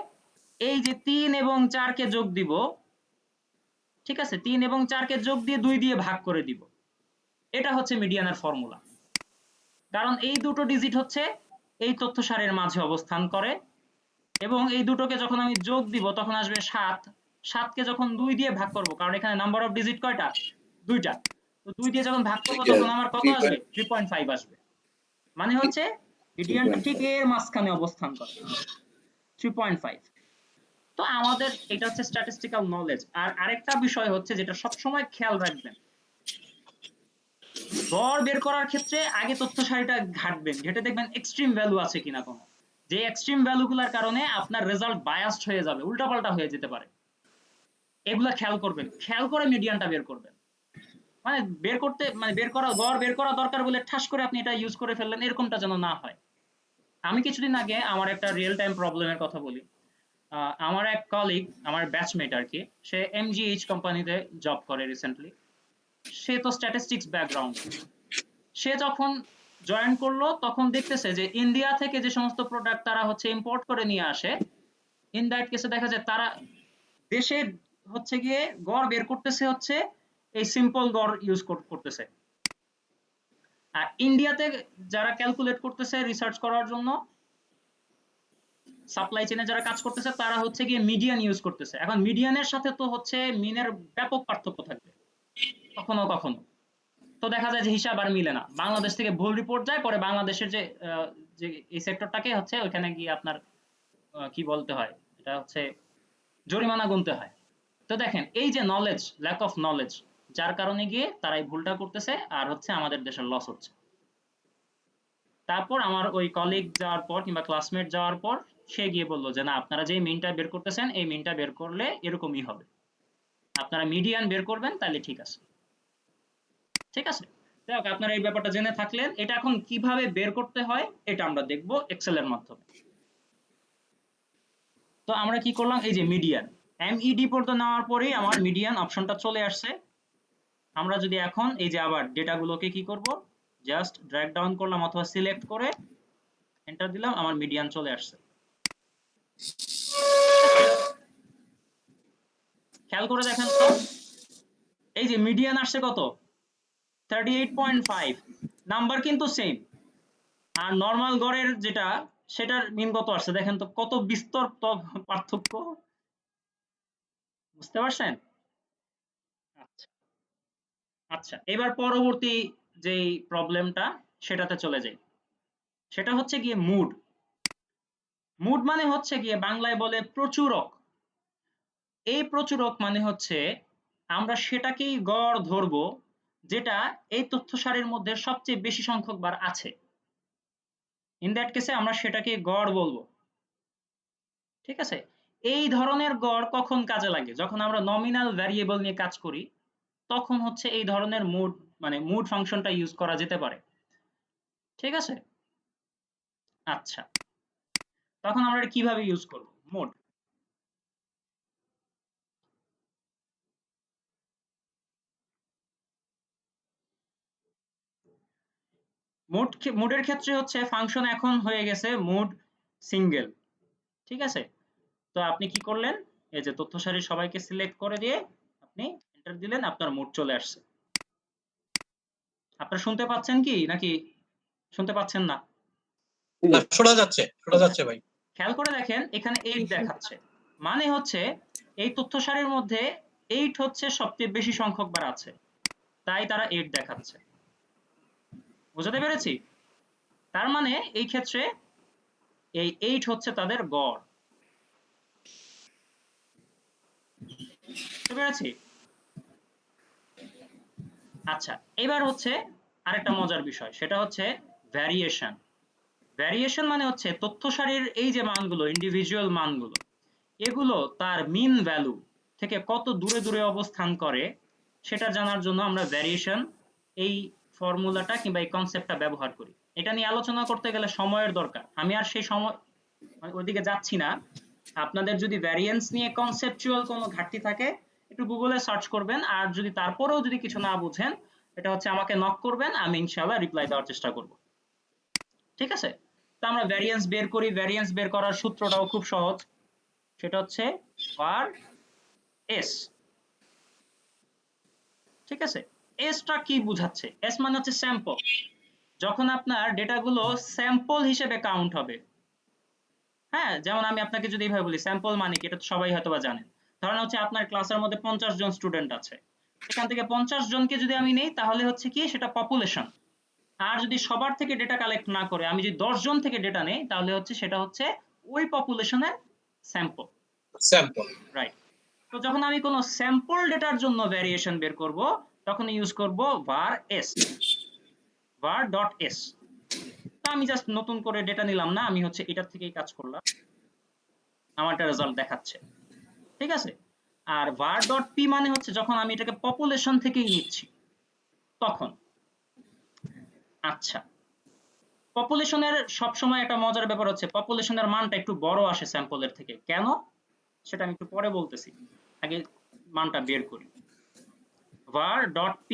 এই যে 3 এবং 4 কে যোগ দিব। ঠিক আছে, 3 এবং 4 কে যোগ দিয়ে 2 দিয়ে ভাগ করে দিব। এটা হচ্ছে মিডিয়ানের ফর্মুলা। কারণ এই দুটো ডিজিট হচ্ছে এই তথ্য সারির মাঝে অবস্থান করে, এবং এই দুটোকে যখন আমি যোগ দিব তখন আসবে 7। 7 কে যখন 2 দিয়ে ভাগ করব, কারণ এখানে নাম্বার অফ ডিজিট কয়টা? 2টা, তো 2 দিয়ে যখন ভাগ করব তখন আমার কত আসবে? 3.5 আসবে। মানে হচ্ছে মিডিয়ানটা ঠিক 3.5 এর মাঝখানে অবস্থান করে 3.5। তো আমাদের এটা হচ্ছে স্ট্যাটিস্টিক্যাল নলেজ। আর আরেকটা বিষয় হচ্ছে যেটা সবসময় খেয়াল রাখবেন, গড় বের করার ক্ষেত্রে আগে তথ্য সারিটা ঘাটবেন, ঘেটে দেখবেন এক্সট্রিম ভ্যালু আছে কিনা কোনো, যে এক্সট্রিম ভ্যালুগুলোর কারণে আপনার রেজাল্ট বায়াসড হয়ে যাবে, উল্টাপাল্টা হয়ে যেতে পারে, এগুলা খেয়াল করবেন, খেয়াল করে মিডিয়ানটা বের করবেন। মানে বের করতে মানে বের করা গড় বের করা দরকার বলে ঠাস করে আপনি এটা ইউজ করে ফেললেন, এরকমটা যেন না হয়। আমি কিছুদিন আগে আমার একটা রিয়েল টাইম প্রবলেমের কথা বলি। আমার এক কলিগ, আমার ব্যাচমেট আর কি, সে এমজিএইচ কোম্পানিতে জব করে রিসেন্টলি। সে তো স্ট্যাটিস্টিক্স ব্যাকগ্রাউন্ড। সে যখন জয়েন করলো তখন দেখতেছে যে ইন্ডিয়া থেকে যে সমস্ত প্রোডাক্ট তারা হচ্ছে ইম্পোর্ট করে নিয়ে আসে, ইন দ্যাট কেসে দেখা যায় তারা দেশে হচ্ছে গিয়ে গড় বের করতেছে হচ্ছে এই সিম্পল গড় ইউজ করতেছে, আর ইন্ডিয়াতে যারা ক্যালকুলেট করতেছে রিসার্চ করার জন্য, সাপ্লাই চেনে যারা কাজ করতেছে, তারা হচ্ছে গিয়ে মিডিয়ান ইউজ করতেছে। এখন মিডিয়ানের সাথে তো হচ্ছে মিনের ব্যাপক পার্থক্য থাকবে কখনো কখনো। তো দেখা যায় যে হিসাব আর মিলে না, বাংলাদেশ থেকে ভুল রিপোর্ট যায়, পরে বাংলাদেশের যে যে এই সেক্টরটাকে হচ্ছে ওইখানে গিয়ে আপনার কি বলতে হয়, এটা হচ্ছে জরিমানা গুনতে হয়। তো দেখেন এই যে নলেজ, ল্যাক অফ নলেজ, যার কারণে গিয়ে তারা এই ভুলটা করতেছে, আর হচ্ছে আমাদের দেশের লস হচ্ছে। তারপর আমার ওই কলিগ যাওয়ার পর কিংবা ক্লাসমেট যাওয়ার পর সে গিয়ে বললো যে না, আপনারা যে মিনটা বের করতেছেন এই মিনটা বের করলে এরকমই হবে, আপনারা মিডিয়ান বের করবেন তাহলে ঠিক আছে। ঠিক আছে, যাই হোক, আপনারা এই ব্যাপারটা জেনে থাকলেন। এটা এখন কিভাবে বের করতে হয় এটা আমরা দেখব এক্সেল এর মাধ্যমে। তো আমরা কি করলাম, এই যে মিডিয়ান, এমইডি পর্যন্ত নেওয়ার পরেই আমার মিডিয়ান অপশনটা চলে আসছে। আমরা যদি এখন এই যে আবার ডেটাগুলোকে কি করব, জাস্ট ড্র্যাগ ডাউন করলাম অথবা সিলেক্ট করে এন্টার দিলাম, আমার মিডিয়ান চলে আসছে। খেয়াল করে দেখেন তো, এই যে মিডিয়ান আসছে কত, 38.5, নাম্বার কিন্তু সেম। আর নরমাল গড়ের যেটা, সেটার মিন কত আসছে দেখেন তো, কত বিস্তর পার্থক্য, বুঝতে পারছেন? আচ্ছা আচ্ছা, এবার পরবর্তী যেই প্রবলেমটা সেটাতে চলে যাই। সেটা হচ্ছে গিয়ে মুড। মুড মানে হচ্ছে গিয়ে বাংলায় বলে প্রচুরক। এই প্রচুরক মানে হচ্ছে আমরা সেটাকেই গড় ধরবো যেটা এই তথ্য সারির মধ্যে সবচেয়ে বেশি সংখ্যক বার আছে। ইন দ্যাট কেসে আমরা সেটাকে গড় বলবো। ঠিক আছে, এই ধরনের গড় কখন কাজে লাগে, যখন আমরা নমিনাল ভ্যারিয়েবল নিয়ে কাজ করি, তখন হচ্ছে এই ধরনের মুড মানে মুড ফাংশনটা ইউজ করা যেতে পারে। ঠিক আছে, আচ্ছা, তখন আমরা এটা কিভাবে ইউজ করব মুড? মুডের ক্ষেত্রে হচ্ছে ফাংশন এখন হয়ে গেছে মুড সিঙ্গেল। ঠিক আছে, তো আপনি কি করলেন, এই যে তথ্য সারির সবাইকে সিলেক্ট করে দিয়ে আপনি এন্টার দিলেন, আপনার মুড চলে আসছে। আপনারা শুনতে পাচ্ছেন কি নাকি শুনতে পাচ্ছেন না? না, শোনা যাচ্ছে ভাই। খেয়াল করে দেখেন এখানে 8 দেখাচ্ছে, মানে হচ্ছে এই তথ্য সারির মধ্যে 8 হচ্ছে সবচেয়ে বেশি সংখ্যক বার আছে, তাই তারা 8 দেখাচ্ছে। বুঝতে পেরেছি? তার মানে এই ক্ষেত্রে এই 8 হচ্ছে তাদের গড়। বুঝতে পেরেছি? আচ্ছা, এবার হচ্ছে আরেকটা মজার বিষয়, সেটা হচ্ছে ভ্যারিয়েশন। ভ্যারিয়েশন মানে হচ্ছে তথ্য সারির এই যে মানগুলো, ইন্ডিভিজুয়াল মানগুলো, এগুলো তার মিন ভ্যালু থেকে কত দূরে দূরে অবস্থান করে সেটা জানার জন্য আমরা ভ্যারিয়েশন এই ফর্মুলাটা কিংবা এই কনসেপ্টটা ব্যবহার করি। এটা নিয়ে আলোচনা করতে গেলে সময়ের দরকার, আমি আর সেই সময় ওইদিকে যাচ্ছি না। আপনাদের যদি ভ্যারিয়েন্স নিয়ে কনসেপচুয়াল কোনো ঘাটতি থাকে একটু গুগলে সার্চ করবেন, আর যদি তারপরেও যদি কিছু না বুঝেন এটা হচ্ছে আমাকে নক করবেন, আমি ইনশাআল্লাহ রিপ্লাই দেওয়ার চেষ্টা করব। ঠিক আছে, তো আমরা ভ্যারিয়েন্স বের করি। ভ্যারিয়েন্স বের করার সূত্রটাও খুব সহজ, সেটা হচ্ছে var s। ঠিক আছে, এসটা কি বোঝাচ্ছে, এস মানে হচ্ছে স্যাম্পল। যখন আপনার ডেটাগুলো স্যাম্পল হিসেবে কাউন্ট হবে, হ্যাঁ, যেমন আমি আপনাকে যদি এইভাবে বলি স্যাম্পল মানে কি, এটা তো সবাই হয়তো বা জানেন। ধরেন হচ্ছে আপনার ক্লাসের মধ্যে 50 জন স্টুডেন্ট আছে, এখান থেকে 50 জনকে যদি আমি নেই তাহলে হচ্ছে কি সেটা পপুলেশন। আর যদি সবার থেকে ডেটা কালেক্ট না করে আমি যদি 10 জন থেকে ডেটা নেই তাহলে হচ্ছে সেটা হচ্ছে ওই পপুলেশনের স্যাম্পল, স্যাম্পল। রাইট। তো যখন আমি কোনো স্যাম্পল ডেটার জন্য ভ্যারিয়েশন বের করব তখন ইউজ করব var s, var dot s। তো আমি জাস্ট নতুন করে ডেটা নিলাম না, আমি হচ্ছে এটার থেকেই কাজ করলাম, আমারটা রেজাল্ট দেখাচ্ছে, ঠিক আছে। আর var ডট p মানে হচ্ছে যখন আমি এটাকে পপুলেশন থেকেই নিচ্ছি তখন। আচ্ছা, পপুলেশনের সবসময় একটা মজার ব্যাপার হচ্ছে পপুলেশনের মানটা একটু বড় আসে স্যাম্পলের থেকে, কেন সেটা আমি একটু পরে বলতেছি, আগে মানটা বের করি। var ডট p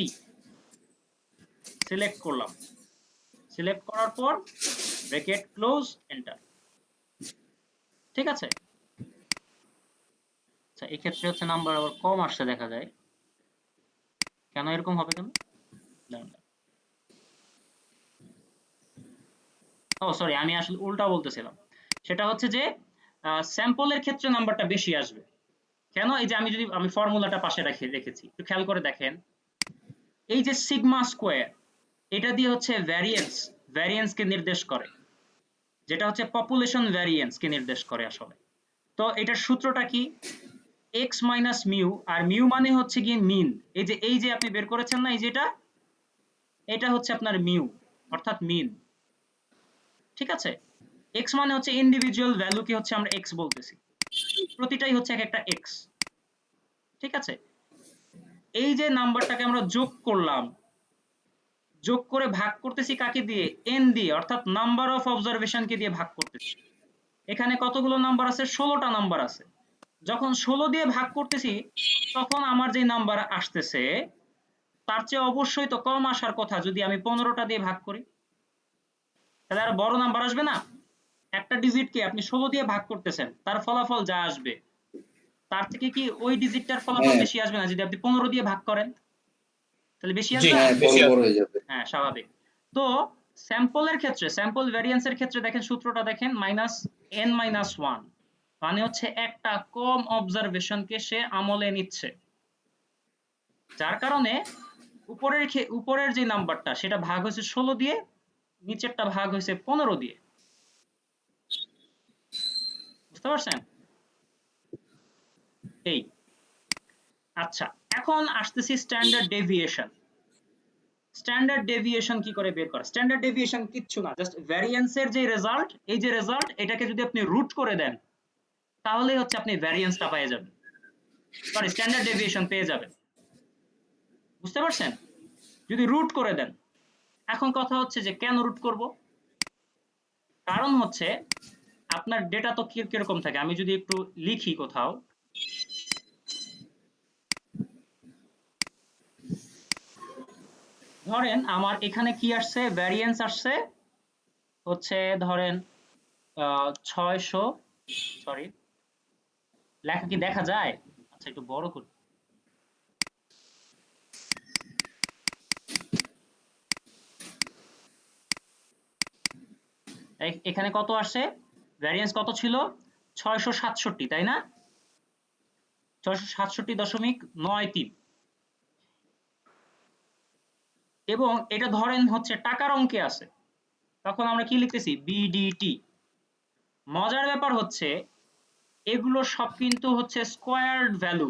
সিলেক্ট করলাম, সিলেক্ট করার পর ব্র্যাকেট ক্লোজ, এন্টার, ঠিক আছে। আচ্ছা, এই ক্ষেত্রে হচ্ছে নাম্বার আবার কম আসছে দেখা যায়, কেন এরকম হবে কেন? ও সরি, আমি আসলে উল্টা বলতেছিলাম। সেটা হচ্ছে যে স্যাম্পলের ক্ষেত্রে নাম্বারটা বেশি আসবে, কেন? এই যে আমি ফর্মুলাটা পাশে রেখেছি, একটু খেয়াল করে দেখেন, এই যে সিগমা স্কোয়ার, এটা দিয়ে হচ্ছে ভ্যারিয়েন্স কে নির্দেশ করে, যেটা হচ্ছে পপুলেশন ভ্যারিয়েন্স কে নির্দেশ করে আসলে। তো এটার সূত্রটা কি? x মাইনাস মিউ, আর মিউ মানে হচ্ছে কি মিন। এই যে আপনি বের করেছেন না, এই যেটা, এটা হচ্ছে আপনার মিউ অর্থাৎ মিন, ঠিক আছে। x মানে হচ্ছে ইন্ডিভিজুয়াল ভ্যালু কি হচ্ছে আমরা x বলতেছি, প্রতিটাই হচ্ছে এক একটা x, ঠিক আছে। এই যে নাম্বারটাকে আমরা যোগ করলাম, যোগ করে ভাগ করতেছি কাকে দিয়ে? n দিয়ে, অর্থাৎ নাম্বার অফ অবজারভেশন কে দিয়ে ভাগ করতেছি। এখানে কতগুলো নাম্বার আছে? 16টা নাম্বার আছে। যখন 16 দিয়ে ভাগ করতেছি তখন আমার যে নাম্বার আসতেছে তার চেয়ে অবশ্যই তো কম আসার কথা যদি আমি 15টা দিয়ে ভাগ করি, তাহলে আর বড় নাম্বার আসবে না? একটা ডিজিটকে আপনি 16 দিয়ে ভাগ করতেছেন, তার ফলাফল যা আসবে তার থেকে কি ওই ডিজিটটার ফলাফল হ্যাঁ। বেশি আসবে না? যদি আপনি 15 দিয়ে ভাগ করেন তাহলে বেশি জি, আসবে না? হ্যাঁ, বেশি বড় আসবে। বড় হয়ে যাবে। হ্যাঁ, স্বাভাবিক। তো স্যাম্পলের ক্ষেত্রে, স্যাম্পল ভ্যারিয়েন্সের ক্ষেত্রে দেখেন সূত্রটা দেখেন, -n-1 মানে হচ্ছে একটা কম অবজারভেশনকে সে আমলে নিচ্ছে, যার কারণে উপরের যে নাম্বারটা সেটা ভাগ হয়েছে 16 দিয়ে, নিচেরটা ভাগ হয়েছে 15 দিয়ে, বুঝতে পারছেন? এই, আচ্ছা, এখন আসতেছি স্ট্যান্ডার্ড ডেভিয়েশন। স্ট্যান্ডার্ড ডেভিয়েশন কি করে বের করা? স্ট্যান্ডার্ড ডেভিয়েশন কিচ্ছু না, জাস্ট ভ্যারিয়েন্সের যে রেজাল্ট, এই যে রেজাল্ট, এটাকে যদি আপনি রুট করে দেন তাহলেই হচ্ছে আপনি ভ্যারিয়েন্সটা পেয়ে যাবেন, সরি স্ট্যান্ডার্ড ডেভিয়েশন পেয়ে যাবেন, বুঝতে পারছেন? যদি রুট করে দেন। এখন কথা হচ্ছে যে কেন রুট করব? কারণ হচ্ছে আপনার ডেটা তো কিরকম থাকে, আমি যদি একটু লিখি কোথাও, ধরেন আমার এখানে কি আসছে, ভ্যারিয়েন্স আসছে হচ্ছে ধরেন 600, সরি লেখা কি দেখা যায়? আচ্ছা একটু বড় করি, এখানে কত আসছে? ভ্যারিয়েন্স কত ছিল? 667, তাই না? 667.93, এবং এটা ধরেন হচ্ছে টাকার অঙ্কে আছে, তখন আমরা কি লিখতেছি? বিডিটি। মজার ব্যাপার হচ্ছে এগুলো সব কিন্তু হচ্ছে স্কোয়ারড ভ্যালু।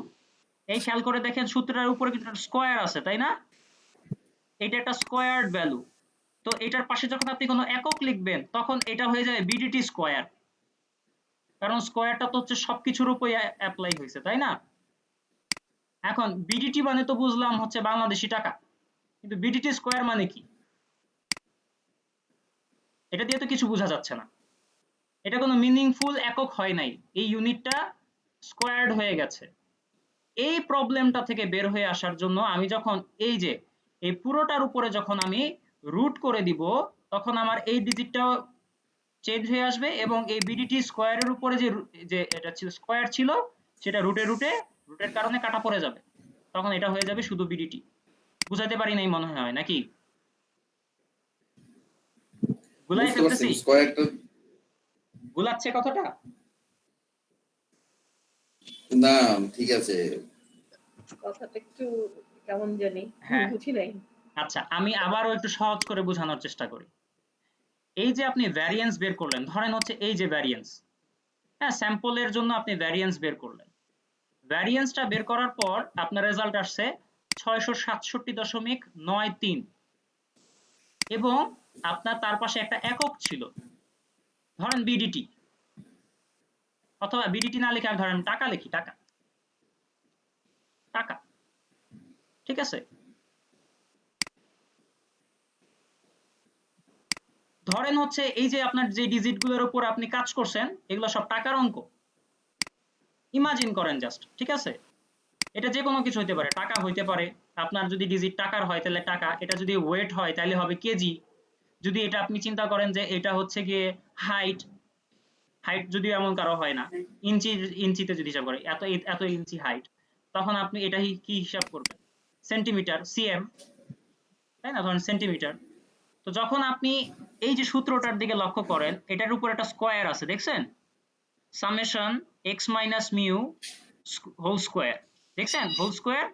এই খেয়াল করে দেখেন সূত্রের উপরে কিন্তু স্কোয়ার আছে, তাই না? এটা একটা স্কোয়ারড ভ্যালু। তো এটার পাশে যখন আপনি কোনো একক লিখবেন তখন এটা হয়ে যাবে বিডিটি স্কোয়ার, কারণ স্কোয়ারটা তো হচ্ছে সবকিছুর উপরে অ্যাপ্লাই হয়েছে, তাই না? এখন বিডিটি মানে তো বুঝলাম হচ্ছে বাংলাদেশি টাকা, কিন্তু বিডিটি স্কোয়ার মানে কি? এটা দিয়ে তো কিছু বোঝা যাচ্ছে না, এটা কোনো মিনিংফুল একক হয় নাই, এই ইউনিটটা স্কোয়ারড হয়ে গেছে। এই প্রবলেমটা থেকে বের হয়ে আসার জন্য আমি যখন এই পুরোটার উপরে যখন আমি রুট করে দিব তখন আমার এই ডিজিটটাও চেঞ্জ হয়ে আসবে, এবং এই বিডিটি স্কোয়ারের উপরে যে এটা ছিল স্কোয়ার ছিল সেটা রুটের কারণে কাটা পড়ে যাবে, তখন এটা হয়ে যাবে শুধু বিডিটি। বুঝাতে পারি নাই মনে হয়, নাকি? গুলাই বুঝতে পারছেন ফেলতেছি? স্কয়ারটা? গুলাচ্ছে কথাটা? না, ঠিক আছে। কথাটা একটু কেমন জানি হ্যাঁ। বুঝি নাই। আচ্ছা, আমি আবারও একটু সহজ করে বোঝানোর চেষ্টা করি। এই যে আপনি ভ্যারিয়েন্স বের করলেন, ধরেন হচ্ছে এই যে ভ্যারিয়েন্স, হ্যাঁ, স্যাম্পলের জন্য আপনি ভ্যারিয়েন্স বের করলেন। ভ্যারিয়েন্সটা বের করার পর আপনার রেজাল্ট আসছে 667.93 এবং আপনার তার পাশে একটা একক ছিল, ধরেন বিডিটি, অথবা বিডিটি না লিখে ধরেন টাকা লিখি, টাকা টাকা, ঠিক আছে? ধরেন হচ্ছে এই যে আপনার যে ডিজিটগুলোর উপর আপনি কাজ করছেন এগুলো সব টাকার অঙ্ক, ইমাজিন করেন জাস্ট, ঠিক আছে? এটা যে কোনো কিছু হইতে পারে, টাকা হইতে পারে, আপনার যদি ডিজিট টাকার হয় তাহলে টাকা, এটা যদি ওয়েট হয় তাহলে হবে কেজি, যদি এটা আপনি চিন্তা করেন যে এটা হচ্ছে গিয়ে হাইট, হাইট যদি এমন কারো হয় না, ইঞ্চি, ইঞ্চিতে যদি হিসাব করে এত এত ইঞ্চি হাইট, তখন আপনি এটা কি হিসাব করবেন? সেন্টিমিটার, সিএম, তাই না? ধরেন সেন্টিমিটার। তো যখন আপনি এই যে সূত্রটার দিকে লক্ষ্য করেন, এটার উপর একটা স্কোয়ার আছে, দেখছেন? Summation x minus mu whole square, দেখছেন? হোল স্কোয়ার,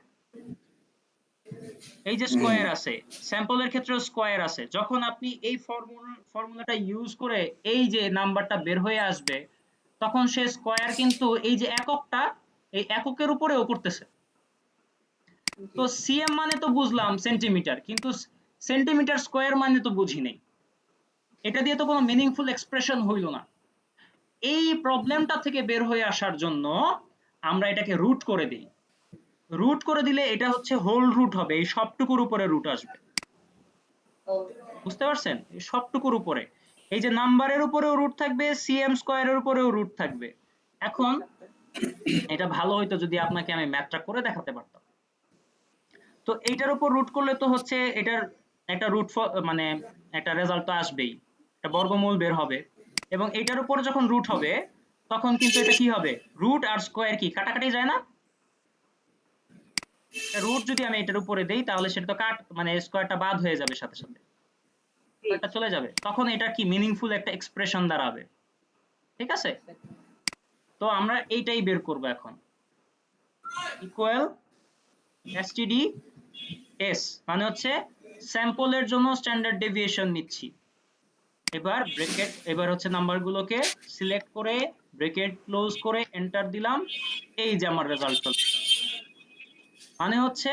এই যে স্কোয়ার আছে, স্যাম্পলের ক্ষেত্রেও স্কোয়ার আছে। যখন আপনি এই ফর্মুলাটা ইউজ করে এই যে নাম্বারটা বের হয়ে আসবে, তখন সে স্কোয়ার কিন্তু এই যে এককটা, এই এককের উপরেও করতেছে। তো সিএম মানে তো বুঝলাম সেন্টিমিটার, কিন্তু সেন্টিমিটার স্কোয়ার মানে তো বুঝি নেই, এটা দিয়ে তো কোনো মিনিংফুল এক্সপ্রেশন হইল না। এই প্রবলেমটা থেকে বের হয়ে আসার জন্য আমরা এটাকে রুট করে দিই। রুট করে দিলে এটা হচ্ছে হোল রুট হবে, এই সবটুকুর উপরে রুট আসবে, বুঝতে পারছেন? এই সবটুকুর উপরে, এই যে নাম্বারের উপরেও রুট থাকবে, সিএম স্কোয়ারের উপরেও রুট থাকবে। এখন এটা ভালো হইতো যদি আপনাকে আমি ম্যাথটা করে দেখাতে পারতাম। তো এইটার উপর রুট করলে তো হচ্ছে এটার একটা রুট মানে একটা রেজাল্ট তো আসবেই, একটা বর্গমূল বের হবে, এবং এটার উপর যখন রুট হবে তখন কিন্তু এটা কি হবে, রুট আর স্কোয়ার কি কাটাকাটি যায় না? রুট যদি আমি এটার উপরে দেই তাহলে সেটা তো মানে স্কোয়ারটা বাদ হয়ে যাবে, সাথে সাথে স্কোয়ারটা চলে যাবে, তখন এটা কি মিনিংফুল একটা এক্সপ্রেশন দাঁড়াবে, ঠিক আছে? তো আমরা এইটাই বের করব এখন, ইকুয়াল এসটিডি এস মানে হচ্ছে স্যাম্পলের জন্য স্ট্যান্ডার্ড ডেভিয়েশন নিচ্ছি। এবার ব্র্যাকেট, এবার হচ্ছে নাম্বারগুলোকে সিলেক্ট করে ব্র্যাকেট ক্লোজ করে এন্টার দিলাম, এই যে আমার রেজাল্ট চলে, মানে হচ্ছে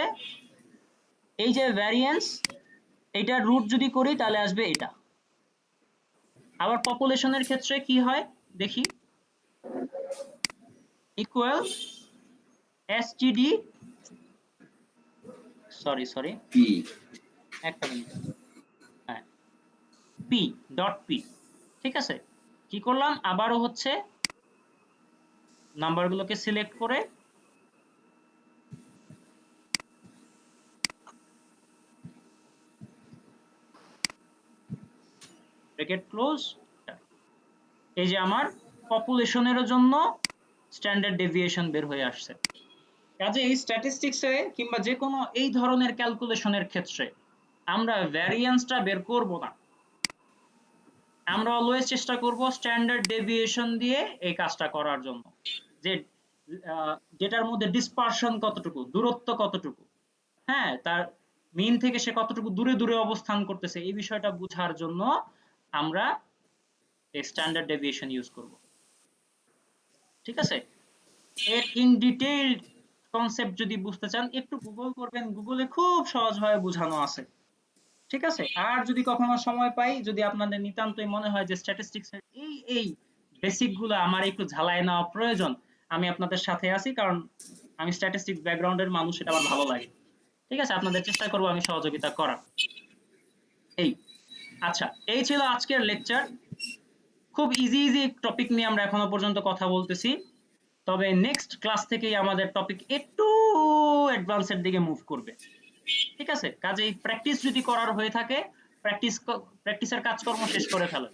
এই যে ভ্যারিয়েন্স, এইটার রুট যদি করি তাহলে আসবে এটা। আবার পপুলেশনের ক্ষেত্রে কি হয় দেখি, ইকুয়াল এসটিডি, সরি পি, একটা মিনিট, হ্যাঁ, পি ডট পি, ঠিক আছে? কি করলাম, আবারও হচ্ছে নাম্বারগুলোকে সিলেক্ট করে ব্র্যাকেট ক্লোজ, এই যে আমার পপুলেশনের জন্য স্ট্যান্ডার্ড ডেভিয়েশন বের হয়ে আসছে। কাজে এই স্ট্যাটিস্টিক্সে কিংবা যে কোনো এই ধরনের ক্যালকুলেশনের ক্ষেত্রে আমরা ভ্যারিয়েন্সটা বের করব না, আমরা অলওয়েজ চেষ্টা করব স্ট্যান্ডার্ড ডেভিয়েশন দিয়ে এই কাজটা করার জন্য, যে যেটার মধ্যে ডিসপারশন কতটুকু, দূরত্ব কতটুকু, হ্যাঁ, তার মিন থেকে সে কতটুকু দূরে দূরে অবস্থান করতেছে, এই বিষয়টা বোঝার জন্য আমরা এই স্ট্যান্ডার্ড ডেভিয়েশন ইউজ করব, ঠিক আছে? এর ইন ডিটেইলড কনসেপ্ট যদি বুঝতে চান একটু গুগল করবেন, গুগলে খুব সহজভাবে বোঝানো আছে, ঠিক আছে? আর যদি কখনো সময় পাই, যদি আপনাদের নিতান্তই মনে হয় যে স্ট্যাটিস্টিক্সের এই বেসিক গুলো আমার একটু ঝালাই নেওয়া প্রয়োজন, আমি আপনাদের সাথে আছি, কারণ আমি স্ট্যাটিস্টিক্স ব্যাকগ্রাউন্ডের মানুষ, এটা আমার ভালো লাগে, ঠিক আছে? আপনাদের চেষ্টা করব আমি সহযোগিতা করার। এই আচ্ছা, এই ছিল আজকের লেকচার। খুব ইজি টপিক নিয়ে আমরা এখনো পর্যন্ত কথা বলতেছি, তবে নেক্সট ক্লাস থেকেই আমাদের টপিক একটু অ্যাডভান্সের দিকে মুভ করবে, ঠিক আছে? কাজেই প্র্যাকটিস যদি করার হয়ে থাকে, প্র্যাকটিসের কাজকর্ম শেষ করে ফেলেন,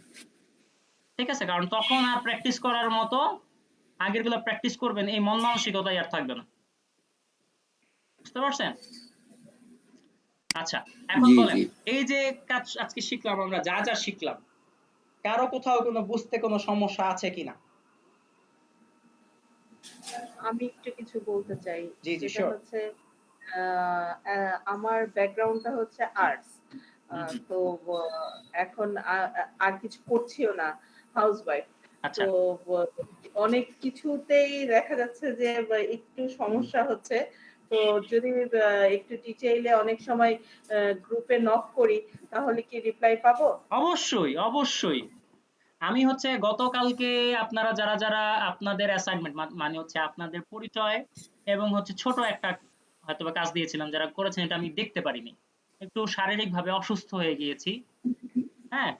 ঠিক আছে? কারণ তখন আর প্র্যাকটিস করার মতো, আগের গুলো প্র্যাকটিস করবেন এই মন মানসিকতাই আর থাকবে না, বুঝতে পারছেন? আচ্ছা, এখন জি বলেন, জি। এই যে কাজ আজকে শিখলাম, আমরা যা যা শিখলাম, কারো কোথাও কোনো বুঝতে কোনো সমস্যা আছে কিনা? আমি একটু কিছু বলতে চাই, জি, জি, যেটা sure. হচ্ছে আমার ব্যাকগ্রাউন্ডটা হচ্ছে আর্টস। জি। তো এখন আর কিছু করছিও না, হাউসওয়াইফ। আচ্ছা তো অনেক কিছুতেই দেখা যাচ্ছে যে একটু সমস্যা হচ্ছে। তো যদি একটু ডিটেইলে অনেক সময় গ্রুপে নক করি তাহলে কি রিপ্লাই পাবো? অবশ্যই অবশ্যই আমি হচ্ছে গতকালকে আপনারা যারা যারা আপনাদের অ্যাসাইনমেন্ট মানে হচ্ছে আপনাদের পরিচয় এবং হচ্ছে ছোট একটা হয়তোবা কাজ দিয়েছিলাম, যারা করেছেন এটা আমি দেখতে পারিনি, একটু শারীরিকভাবে অসুস্থ হয়ে গিয়েছি। হ্যাঁ,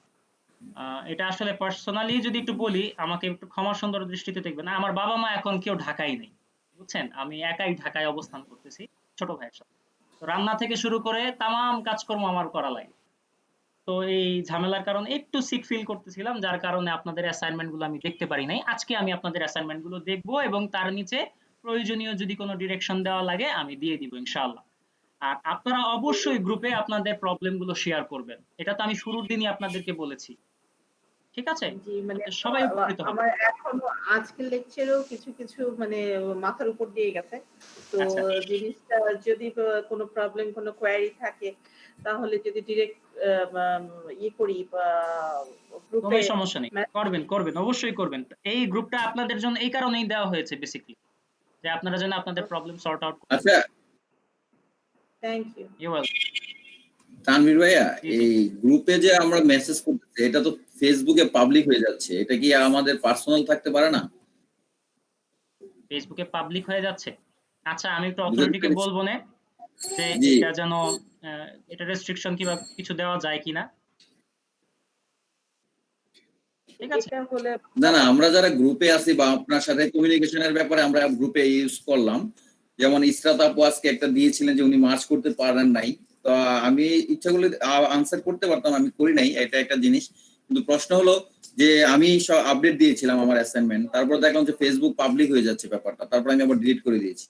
এটা আসলে পার্সোনালি যদি একটু বলি, আমাকে একটু ক্ষমা সুন্দর দৃষ্টিতে দেখবেন। আমার বাবা মা এখন কেউ ঢাকায় নেই, বুঝছেন, আমি একাই ঢাকায় অবস্থান করতেছি ছোট ভাইয়ের সাথে। তো রান্না থেকে শুরু করে তামাম কাজকর্ম আমার করা লাগে। তো এই ঝামেলার কারণে একটু সিক ফিল করতেছিলাম, যার কারণে আপনাদের অ্যাসাইনমেন্ট গুলো আমি দেখতে পারি নাই। আজকে আমি আপনাদের অ্যাসাইনমেন্ট গুলো দেখবো এবং তার নিচে প্রয়োজনীয় যদি কোনো ডিরেকশন দেওয়া লাগে আমি দিয়ে দিব ইনশাআল্লাহ। আর আপনারা অবশ্যই গ্রুপে আপনাদের প্রবলেম গুলো শেয়ার করবেন, এটা তো আমি শুরুর দিনই আপনাদেরকে বলেছি, ঠিক আছে? জি, মানে যাতে সবাই উপকৃত হবে। আমার এখনো আজকের লেকচারেও কিছু কিছু মানে মাথার উপর দিয়ে গেছে। তো আচ্ছা, জিনিসটা যদি কোনো প্রবলেম কোনো কোয়েরি থাকে তাহলে যদি ডিরেক্ট ইয়ে করি বা কোনো গ্রুপে সমস্যা নেই, করবেন করবেন অবশ্যই করবেন। এই গ্রুপটা আপনাদের জন্য এই কারণেই দেওয়া হয়েছে বেসিক্যালি, যে আপনারা যেন আপনাদের প্রবলেম সর্ট আউট করতে। আচ্ছা thank you. You welcome. Tanvir ভাইয়া, জি জি। এই গ্রুপে যে আমরা মেসেজ করতেছি এটা তো ফেসবুকে পাবলিক হয়ে যাচ্ছে, এটা কি আমাদের পার্সোনাল থাকতে পারে না? ফেসবুকে পাবলিক হয়ে যাচ্ছে। আচ্ছা, আমি একটু বুঝতে অথরিটিকে পেরেছি। বলবো না যে জি এটা যেন এটা রেস্ট্রিকশন কিংবা কিছু দেওয়া যায় কিনা, ঠিক আছে? এটা হলে না না, আমরা যারা গ্রুপে আছি বা আপনার সাথে কমিউনিকেশনের ব্যাপারে আমরা গ্রুপে ইউজ করলাম, যেমন ইসরাত আপু আজকে একটা দিয়েছিলেন যে উনি মার্চ করতে পারেন নাই, তো আমি ইচ্ছা করলে আনসার করতে পারতাম, আমি করি নাই, এটা একটা জিনিস। কিন্তু প্রশ্ন হলো যে আমি সব আপডেট দিয়েছিলাম আমার অ্যাসাইনমেন্ট, তারপর দেখলাম যে ফেসবুক পাবলিক হয়ে যাচ্ছে ব্যাপারটা, তারপর আমি আবার ডিলিট করে দিয়েছি।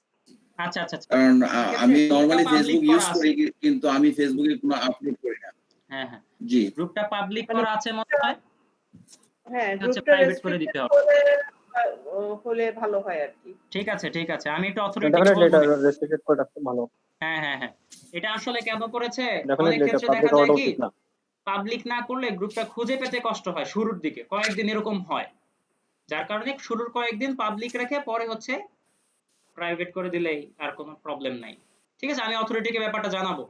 আচ্ছা আচ্ছা আচ্ছা, কারণ ঠিক আছে, আমি গ্রুপটা নরমালি পাবলিক ফেসবুক ইউজ করা আছে। করি, কিন্তু আমি ফেসবুকে কোনো আপডেট করি না। হ্যাঁ হ্যাঁ, জি গ্রুপটা পাবলিক মানে করা আছে মনে হয়, হ্যাঁ, এটা হচ্ছে গ্রুপটা প্রাইভেট করে দিতে রেস্ট্রিক্টেড হবে। হলে ভালো হয় আর কি। ঠিক আছে, আমি একটু অথরিটিকে ডেফিনেটলি বলবো এটা না। রেস্ট্রিক্টেড করে রাখতে ভালো। হ্যাঁ, এটা আসলে কেন করেছে, অনেক ডেফিনেটলি এটা ক্ষেত্রে পাবলিক দেখা যায় হওয়াটা কি উচিত না। পাবলিক না করলে গ্রুপটা খুঁজে পেতে কষ্ট হয়, শুরুর দিকে কয়েকদিন এরকম হয়, যার কারণে শুরুর কয়েকদিন পাবলিক রেখে পরে হচ্ছে প্রাইভেট করে দিলেই আর কোনো প্রবলেম নাই। ঠিক আছে, আমি অথরিটিকে ব্যাপারটা জানাবো।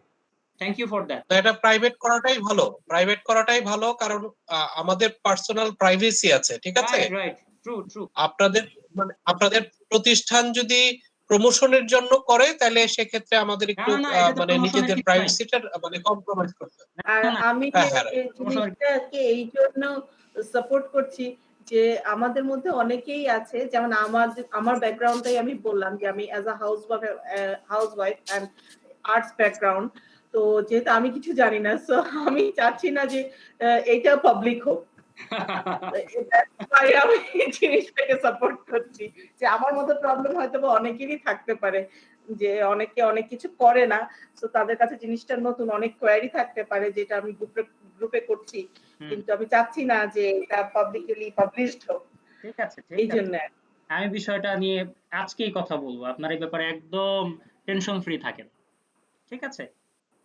Thank you for that. তো এটা প্রাইভেট করাটাই ভালো, কারণ আমাদের পার্সোনাল প্রাইভেসি আছে, ঠিক আছে? Right, true. আপনাদের মানে আপনাদের প্রতিষ্ঠান যদি প্রমোশনের জন্য করে তাহলে সেক্ষেত্রে আমাদের একটু না, এটা তো মানে প্রমোশনের নিজেদের কিছু নাই। প্রাইভেসিটা মানে কম্প্রোমাইজ করতে হবে। আর না, আমি হ্যাঁ হ্যাঁ এই প্রমোশনের জিনিসটাকে এই জন্য সাপোর্ট করছি যে আমাদের মধ্যে অনেকেই আছে, যেমন আমার ব্যাকগ্রাউন্ডটাই আমি বললাম যে আমি as a housewife and arts background. তো যেহেতু আমি কিছু জানি না, সো আমি চাচ্ছি না যে এইটা পাবলিক হোক। That's why আমি এই জিনিসটাকে সাপোর্ট করছি যে আমার মতো প্রবলেম হয়তো বা অনেকেরই থাকতে পারে, যে অনেকে অনেক কিছু করে না, তো তাদের কাছে জিনিসটা নতুন, অনেক কোয়েরি থাকতে পারে যেটা আমি গ্রুপে করছি, হুম, কিন্তু আমি চাচ্ছি না যে এটা পাবলিকলি পাবলিশড হোক, ঠিক আছে। এই জন্য। আমি বিষয়টা নিয়ে আজকেই কথা বলবো, আপনার এই ব্যাপারে একদম টেনশন ফ্রি থাকেন, ঠিক আছে?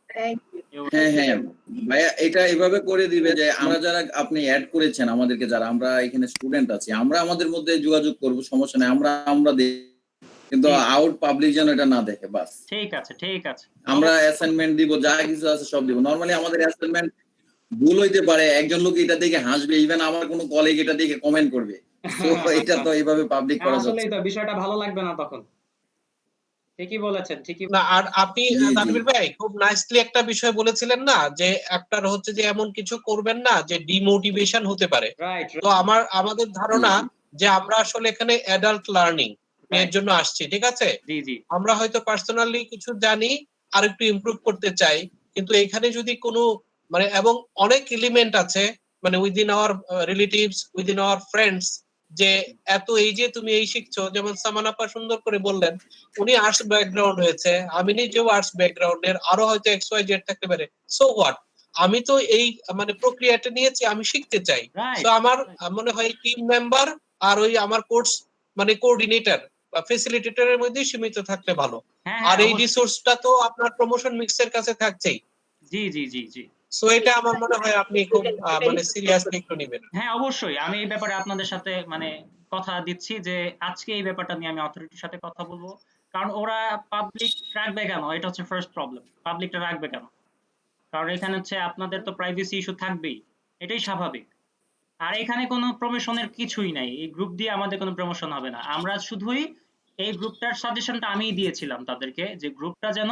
Thank you. হ্যাঁ হ্যাঁ ভাইয়া, এটা এভাবে করে দিবে যে আমরা যারা আপনি অ্যাড করেছেন আমাদেরকে, যারা আমরা এখানে স্টুডেন্ট আছি, আমরা আমাদের মধ্যে যোগাযোগ করব, সমস্যা নাই, আমরা কিন্তু জি, আউট পাবলিক যেন এটা না দেখে, বাস। ঠিক আছে। আমরা অ্যাসাইনমেন্ট দিব, যা কিছু আছে সব দিব। নরমালি আমাদের অ্যাসাইনমেন্ট ভুল হইতে পারে, একজন লোক এটা দেখে হাসবে, ইভেন আমার কোনো কলিগ এটা দেখে কমেন্ট করবে, তো এটা তো এইভাবে পাবলিক করা যাচ্ছে আসলেই তো না। বিষয়টা ভালো লাগবে না তখন। ঠিকই বলেছেন, ঠিকই। না, আর আপনি জি জি তানভীর ভাই খুব নাইসলি একটা বিষয় বলেছিলেন না, যে আপনার হচ্ছে যে এমন কিছু করবেন না যে ডিমোটিভেশন হতে পারে। রাইট, তো আমাদের জি ধারণা জি যে আমরা আসলে এখানে অ্যাডাল্ট লার্নিং এর জন্য আসছি, ঠিক আছে? জি। আমরা হয়তো পার্সোনালি কিছু জানি, আর একটু ইমপ্রুভ করতে চাই, কিন্তু এখানে যদি কোনো মানে এবং অনেক এলিমেন্ট আছে মানে within hour relatives, within our friends, যে এত এই যে তুমি এই শিখছো, যেমন সামান আপা সুন্দর করে বললেন উনি আর্টস ব্যাকগ্রাউন্ড হয়েছে, আমি নিজেও আর্টস ব্যাকগ্রাউন্ডের, আরো হয়তো এক্স ওয়াই জেড থাকতে পারে। সো হোয়াট, আমি তো এই মানে প্রক্রিয়াটা নিয়েছি, আমি শিখতে চাই। সো রাইট, আমার মনে হয় টিম মেম্বার আর ওই আমার কোর্স মানে কোঅর্ডিনেটর ফ্যাসিলিটেটরের মধ্যেই সীমিত থাকলে ভালো। হ্যাঁ আর এই অবশ্যই। রিসোর্সটা তো আপনার প্রমোশন মিক্সের কাছে থাকছেই। জি জি জি জি সো এটা আমার মনে হয় আপনি খুব মানে সিরিয়াসলি একটু নেবেন। হ্যাঁ অবশ্যই, আমি এই ব্যাপারে আপনাদের সাথে মানে কথা দিচ্ছি যে আজকে এই ব্যাপারটা নিয়ে আমি অথরিটির সাথে কথা বলবো, কারণ ওরা পাবলিক রাখবে কেন, এটা হচ্ছে ফার্স্ট প্রবলেম। পাবলিকটা রাখবে কেন? কারণ এখানে হচ্ছে আপনাদের তো প্রাইভেসি ইস্যু থাকবেই, এটাই স্বাভাবিক। আর এখানে কোনো প্রমোশনের কিছুই নাই, এই গ্রুপ দিয়ে আমাদের কোনো প্রমোশন হবে না। আমরা শুধুই এই গ্রুপটার সাজেশনটা আমিই দিয়েছিলাম তাদেরকে, যে গ্রুপটা যেন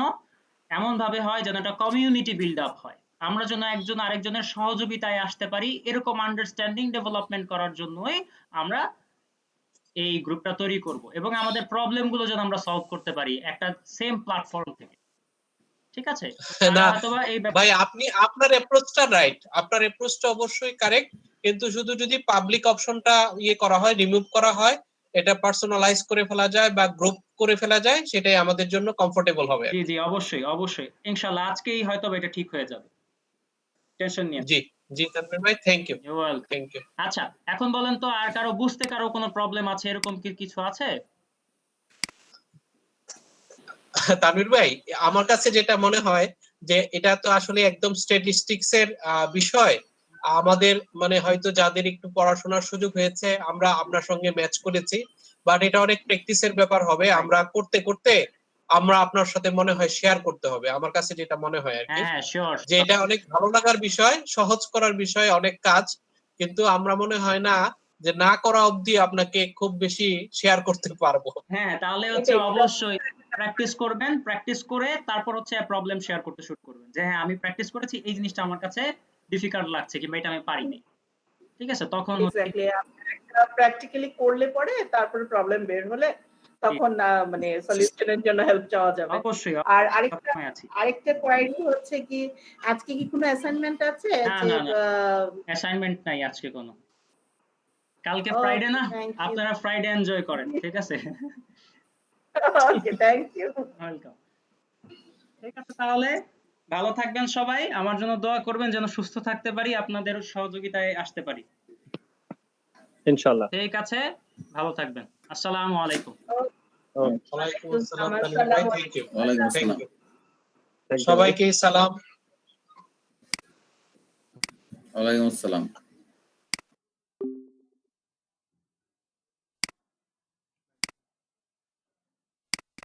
এমন ভাবে হয় যেন একটা কমিউনিটি বিল্ড আপ হয়, আমরা যেন একজন আরেকজনের সহযোগিতায় আসতে পারি, এরকম আন্ডারস্ট্যান্ডিং ডেভেলপমেন্ট করার জন্যই আমরা এই গ্রুপটা তৈরি করব, এবং আমাদের প্রবলেম গুলো যেন আমরা সলভ করতে পারি একটা সেম প্ল্যাটফর্ম থেকে। ঠিক আছে? না হয়তোবা এই ভাই, আপনি আপনার অ্যাপ্রোচটা রাইট, আপনার অ্যাপ্রোচটা অবশ্যই কারেক্ট, কিন্তু শুধু যদি পাবলিক অপশনটা ইয়ে করা হয়, রিমুভ করা হয়, এটা পার্সোনালাইজ করে ফেলা যায় বা গ্রুপ করে ফেলা যায়, সেটাই আমাদের জন্য কমফোর্টেবল হবে। জি জি অবশ্যই অবশ্যই, ইনশাআল্লাহ আজকেই হয়তো এটা ঠিক হয়ে যাবে, টেনশন নিয়ে। জি জি তানভীর ভাই, thank you. You welcome. Thank you. আচ্ছা, এখন বলেন তো, আর কারো বুঝতে কারো কোনো প্রবলেম আছে, এরকম কি কিছু আছে? তানভীর ভাই, আমার কাছে যেটা মনে হয় যে এটা তো আসলে একদম স্ট্যাটিস্টিক্স এর বিষয়। আমাদের মানে হয়তো যাদের একটু পড়াশোনার সুযোগ হয়েছে, আমরা আপনার সঙ্গে ম্যাচ করেছি, বাট এটা অনেক প্র্যাকটিসের ব্যাপার হবে। আমরা করতে করতে আমরা আপনার সাথে মনে হয় শেয়ার করতে হবে, আমার কাছে যেটা মনে হয় আর কি, হ্যাঁ হ্যাঁ শিওর। যে এটা অনেক ভালো লাগার বিষয়, সহজ করার বিষয়, অনেক কাজ, কিন্তু আমরা মনে হয় না যে না করা অবধি আপনাকে খুব বেশি শেয়ার করতে পারবো। হ্যাঁ, তাহলে হচ্ছে অবশ্যই প্র্যাকটিস করবেন, প্র্যাকটিস করে তারপর হচ্ছে প্রবলেম শেয়ার করতে শুরু করবেন, যে হ্যাঁ আমি প্র্যাকটিস করেছি, এই জিনিসটা আমার কাছে ডিফিকাল্ট লাগছে কিংবা এটা আমি পারিনি। ঠিক আছে? তখন হচ্ছে এক্স্যাক্টলি, একটা প্র্যাকটিক্যালি করলে পরে তারপরে প্রবলেম বের হলে তখন মানে সলিউশনের জন্য হেল্প চাওয়া যাবে। অবশ্যই আর সবসময় আছি। আরেকটা কোয়ারি হচ্ছে কি, আজকে কি কোনো অ্যাসাইনমেন্ট আছে? না যে না না, অ্যাসাইনমেন্ট নাই আজকে কোনো। কালকে ফ্রাইডে না, থ্যাংক ইউ। আপনারা ফ্রাইডে এনজয় করেন। ঠিক আছে? ওকে, থ্যাংক ইউ। ওয়েলকাম। ঠিক আছে, তাহলে ভালো থাকবেন সবাই, আমার জন্য দোয়া করবেন যেন সুস্থ থাকতে পারি, আপনাদের সহযোগিতায় আসতে পারি। ইনশাআল্লাহ। ঠিক আছে, ভালো থাকবেন। আসসালামু আলাইকুম। ওয়ালাইকুম আসসালাম তানভীর ভাই, থ্যাংক ইউ। ওয়ালাইকুম থ্যাংক আসসালাম। ইউ। সবাইকে সালাম। ওয়ালাইকুম আসসালাম।